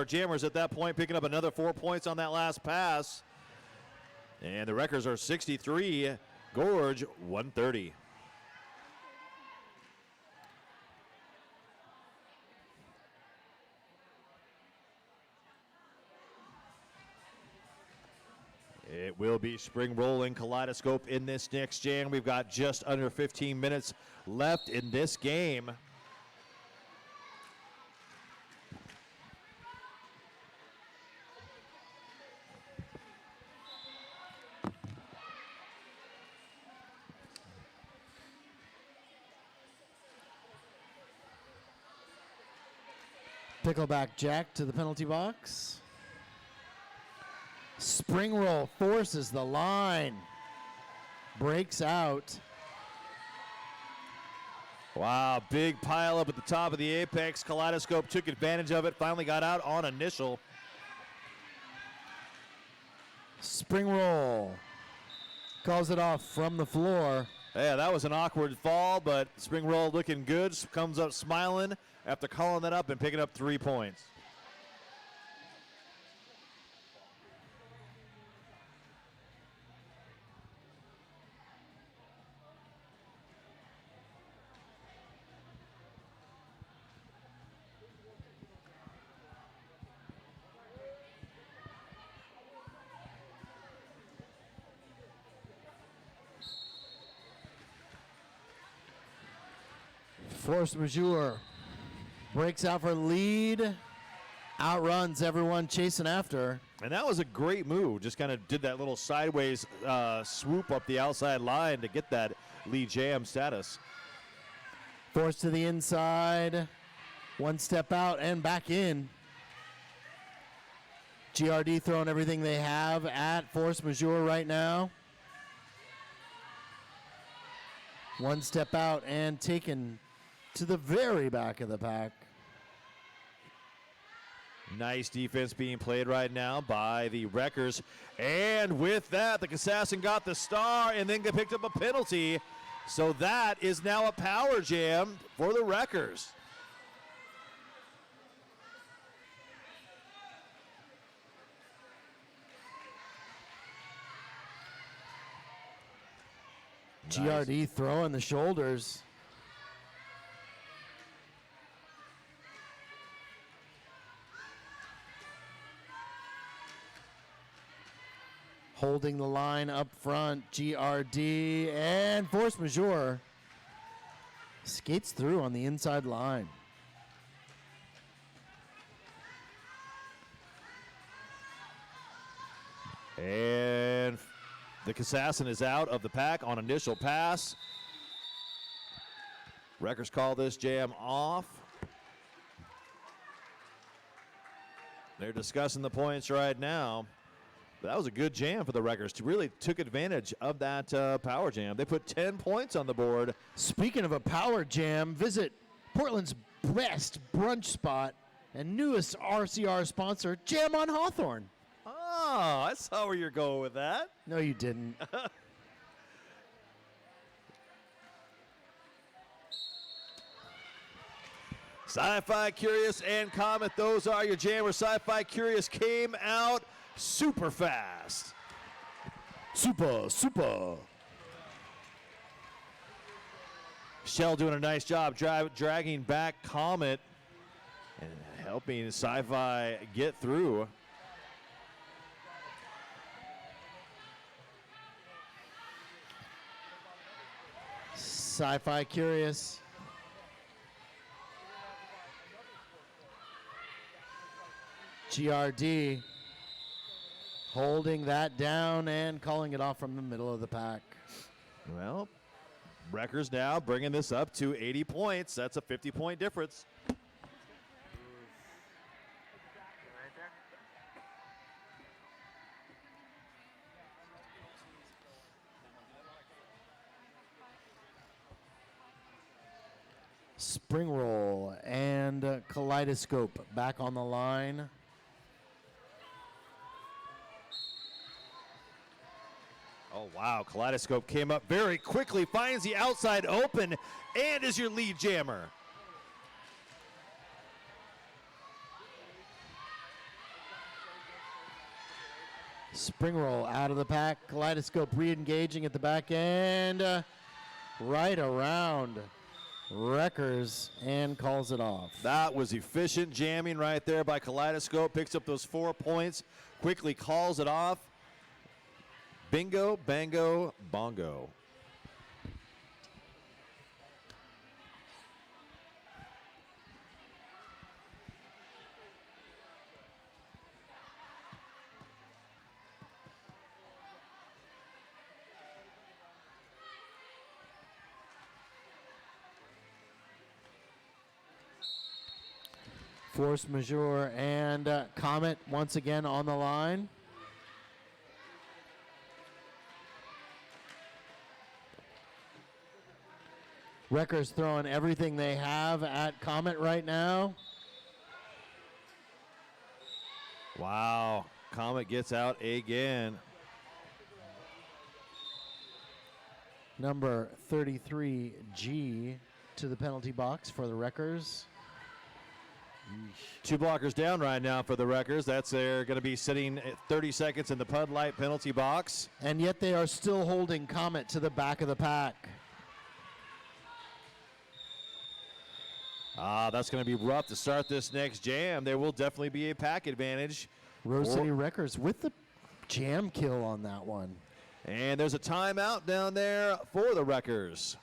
jammers at that point picking up another 4 points on that last pass. And the Wreckers are 63, Gorge 130. It will be spring rolling kaleidoscope in this next jam. We've got just under 15 minutes left in this game. Pickleback Jack to the penalty box. Spring roll forces the line. Breaks out. Wow, big pile up at the top of the apex. Kaleidoscope took advantage of it, finally got out on initial. Spring roll. Calls it off from the floor. Yeah, that was an awkward fall, but spring roll looking good. Comes up smiling after calling that up and picking up 3 points. Force Majeure breaks out for lead. Outruns everyone chasing after. And that was a great move. Just kind of did that little sideways swoop up the outside line to get that lead jam status. Force to the inside. One step out and back in. GRD throwing everything they have at force majeure right now. One step out and taken to the very back of the pack. Nice defense being played right now by the Wreckers. And with that, the Assassin got the star and then picked up a penalty. So that is now a power jam for the Wreckers. GRD throwing the shoulders. Holding the line up front, GRD, and force majeure skates through on the inside line. And the Assassin is out of the pack on initial pass. Wreckers call this jam off. They're discussing the points right now. But that was a good jam for the Wreckers. Really took advantage of that power jam. They put 10 points on the board. Speaking of a power jam, visit Portland's best brunch spot and newest RCR sponsor, Jam on Hawthorne. Oh, I saw where you're going with that. No, you didn't. Sci-Fi Curious and Comet, those are your jammers. Sci-Fi Curious came out super fast. Super. Shell doing a nice job dragging back Comet and helping Sci-Fi get through. Sci-Fi Curious. GRD holding that down and calling it off from the middle of the pack. Well, Wreckers now bringing this up to 80 points. That's a 50-point difference. Spring roll and kaleidoscope back on the line. Oh, wow. Kaleidoscope came up very quickly, finds the outside open, and is your lead jammer. Spring roll out of the pack. Kaleidoscope re-engaging at the back end. Right around Wreckers and calls it off. That was efficient jamming right there by Kaleidoscope. Picks up those 4 points, quickly calls it off. Bingo, bango, bongo. Force majeure and Comet once again on the line. Wreckers throwing everything they have at Comet right now. Wow, Comet gets out again. Number 33G to the penalty box for the Wreckers. 2 blockers down right now for the Wreckers. They're going to be sitting at 30 seconds in the Pud Light penalty box. And yet they are still holding Comet to the back of the pack. That's going to be rough to start this next jam. There will definitely be a pack advantage. Rose City Wreckers with the jam kill on that one. And there's a timeout down there for the Wreckers.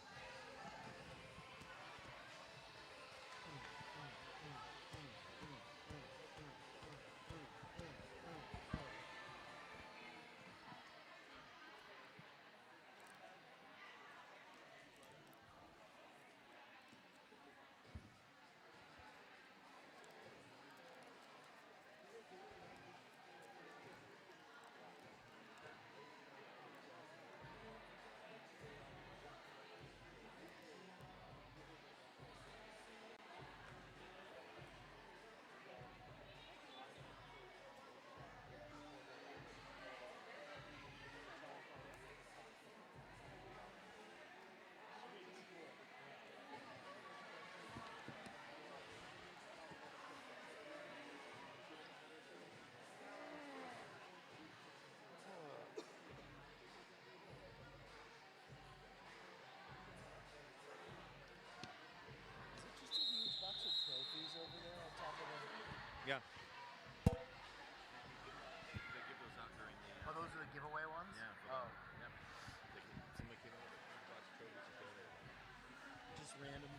random.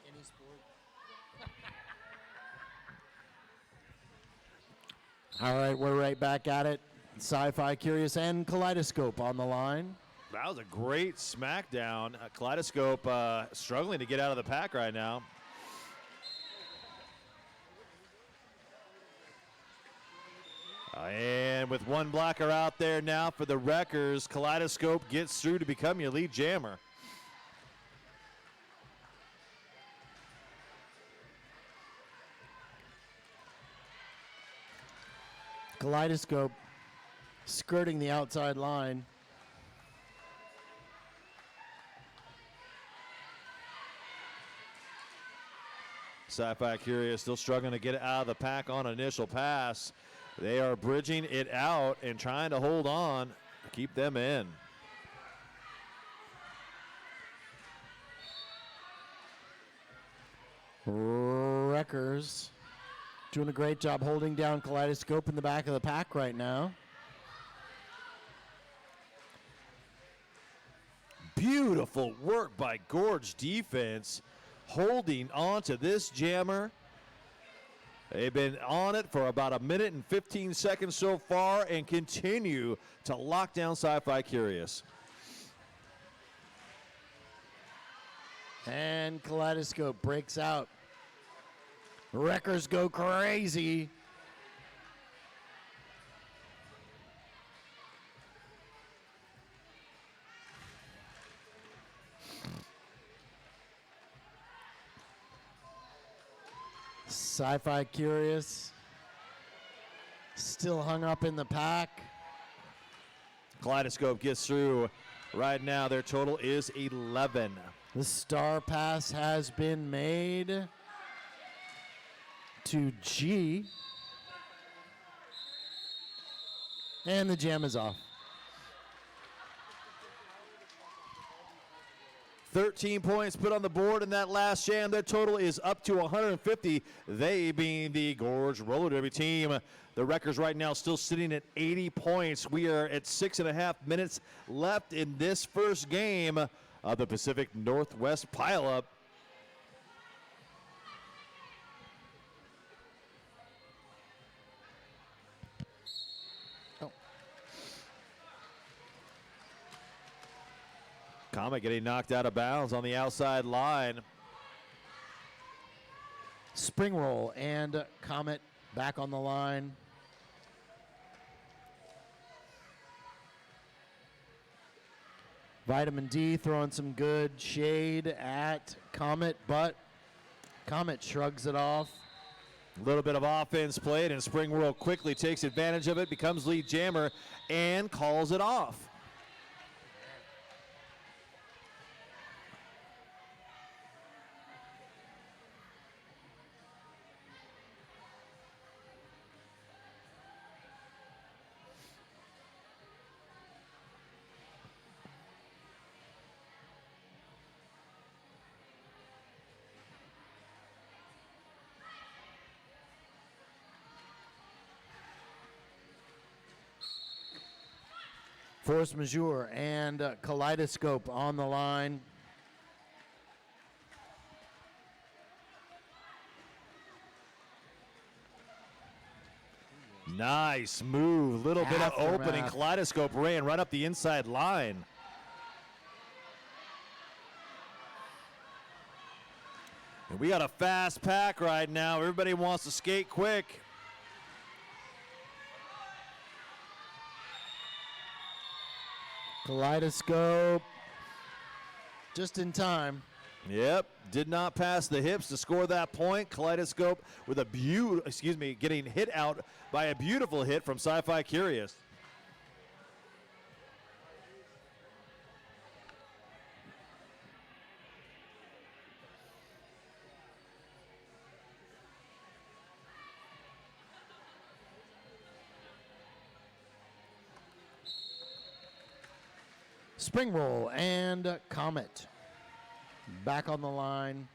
Any sport. All right, we're right back at it. Sci-Fi Curious and Kaleidoscope on the line. That was a great smackdown. Kaleidoscope struggling to get out of the pack right now. And with one blocker out there now for the Wreckers, Kaleidoscope gets through to become your lead jammer. Kaleidoscope skirting the outside line. Sci-Fi Curious still struggling to get it out of the pack on initial pass. They are bridging it out and trying to hold on to keep them in. Wreckers doing a great job holding down Kaleidoscope in the back of the pack right now. Beautiful work by Gorge defense, holding on to this jammer. They've been on it for about a minute and 15 seconds so far and continue to lock down Sci-Fi Curious. And Kaleidoscope breaks out. Wreckers go crazy. Sci-Fi Curious still hung up in the pack. Kaleidoscope gets through. Right now, their total is 11. The star pass has been made to G. And the jam is off. 13 points put on the board in that last jam. Their total is up to 150, they being the Gorge Roller Derby team. The Wreckers right now still sitting at 80 points. We are at 6.5 minutes left in this first game of the Pacific Northwest Pileup. Comet getting knocked out of bounds on the outside line. Spring roll and Comet back on the line. Vitamin D throwing some good shade at Comet, but Comet shrugs it off. A little bit of offense played, and Spring World quickly takes advantage of it, becomes lead jammer, and calls it off. Force majeure and Kaleidoscope on the line. Nice move. Little bit of Aftermath. opening. Kaleidoscope ran right up the inside line. And we got a fast pack right now. Everybody wants to skate quick. Kaleidoscope just in time. Yep, did not pass the hips to score that point. Kaleidoscope with a getting hit out by a beautiful hit from Sci-Fi Curious. Spring roll and Comet back on the line.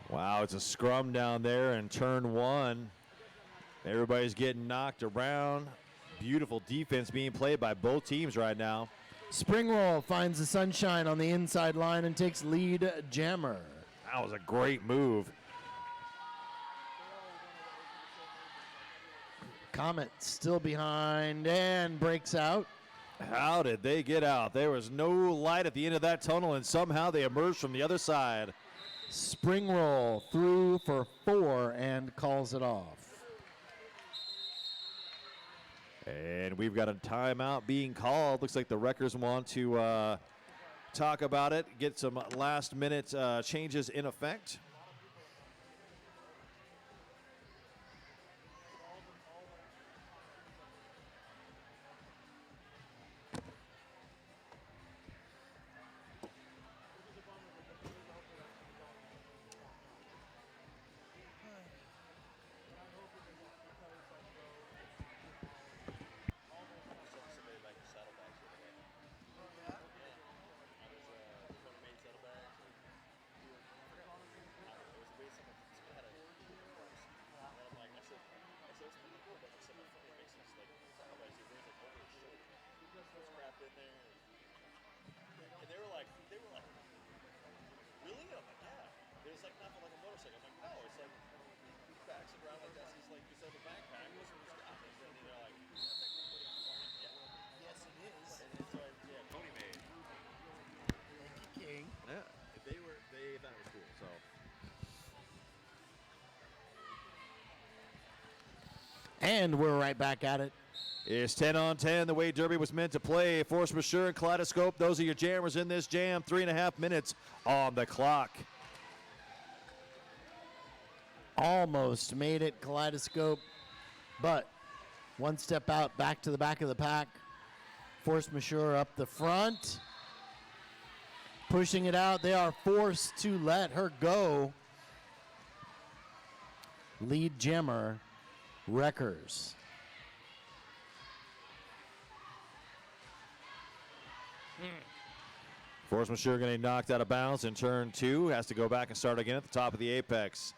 Wow, it's a scrum down there in turn one. Everybody's getting knocked around. Beautiful defense being played by both teams right now. Spring roll finds the sunshine on the inside line and takes lead jammer. That was a great move. Comet still behind and breaks out. How did they get out? There was no light at the end of that tunnel, and somehow they emerged from the other side. Spring roll through for 4 and calls it off. And we've got a timeout being called. Looks like the Wreckers want to talk about it, get some last-minute changes in effect. They thought it was cool, so. And we're right back at it. It's 10 on 10, the way Derby was meant to play. Force Majeure and Kaleidoscope, those are your jammers in this jam. 3.5 minutes on the clock. Almost made it, Kaleidoscope, but one step out, back to the back of the pack. Force Majeure up the front. Pushing it out, they are forced to let her go. Lead jammer, Wreckers. Force Majeure getting knocked out of bounds in turn 2. Has to go back and start again at the top of the apex.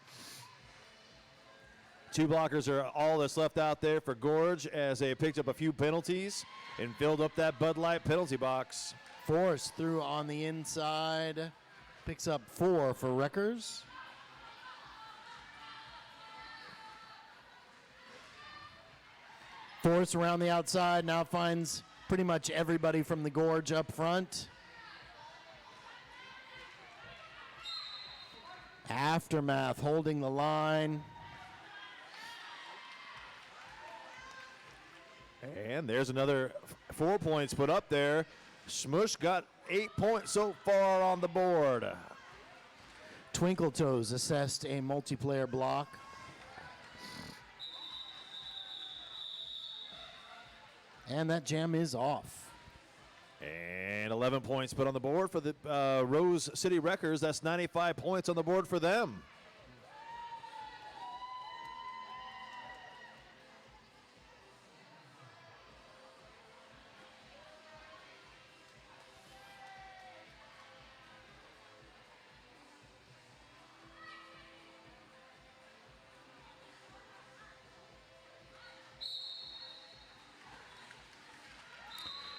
2 blockers are all that's left out there for Gorge as they picked up a few penalties and filled up that Bud Light penalty box. Force through on the inside. Picks up 4 for Wreckers. Force around the outside, now finds pretty much everybody from the Gorge up front. Aftermath holding the line. And there's another 4 points put up there. Smush got 8 points so far on the board. Twinkle Toes assessed a multiplayer block. And that jam is off. And 11 points put on the board for the Rose City Wreckers. That's 95 points on the board for them.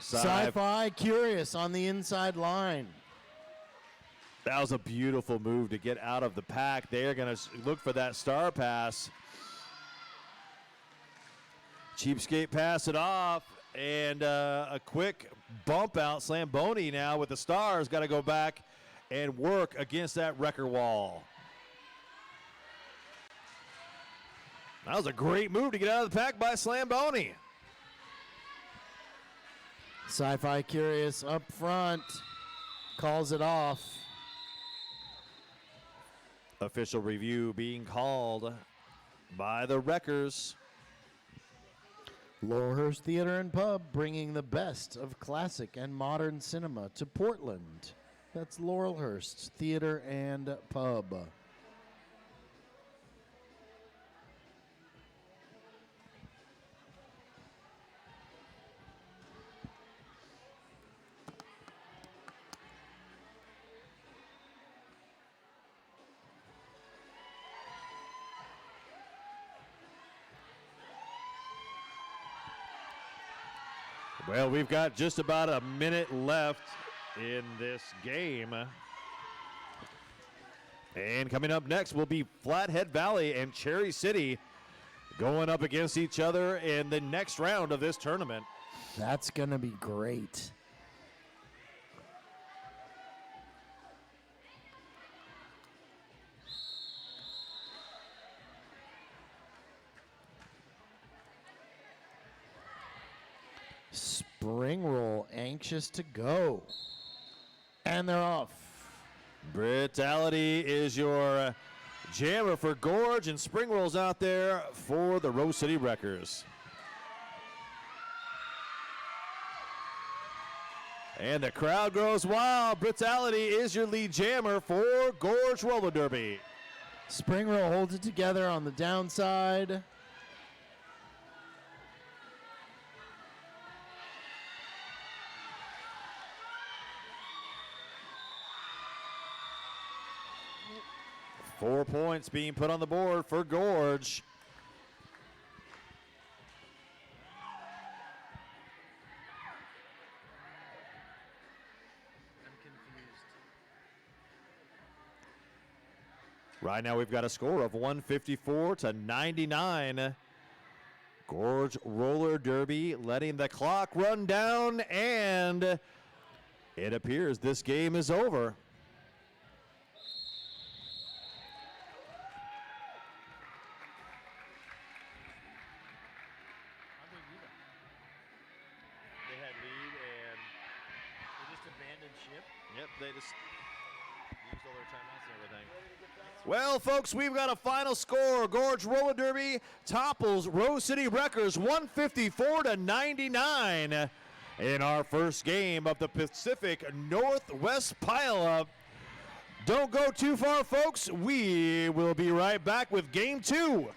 Sci-Fi Curious on the inside line. That was a beautiful move to get out of the pack. They're going to look for that star pass. Cheapskate pass it off, and a quick bump out. Slamboni now with the stars got to go back and work against that wrecker wall. That was a great move to get out of the pack by Slamboni. Sci-Fi Curious up front, calls it off. Official review being called by the Wreckers. Laurelhurst Theater and Pub bringing the best of classic and modern cinema to Portland. That's Laurelhurst Theater and Pub. Well, we've got just about a minute left in this game. And coming up next will be Flathead Valley and Cherry City going up against each other in the next round of this tournament. That's going to be great. Spring Roll anxious to go. And they're off. Brutality is your jammer for Gorge, and Spring Roll's out there for the Rose City Wreckers. And the crowd grows wild. Brutality is your lead jammer for Gorge Roller Derby. Spring Roll holds it together on the downside. Four points being put on the board for Gorge. I'm confused. Right now we've got a score of 154 to 99. Gorge Roller Derby letting the clock run down, and it appears this game is over. They had lead and They just abandoned ship. yep, they just used all their timeouts and everything. Well, folks, we've got a final score. Gorge Roller Derby topples Rose City Wreckers 154 to 99 in our first game of the Pacific Northwest Pileup. Don't go too far, folks. We will be right back with game 2.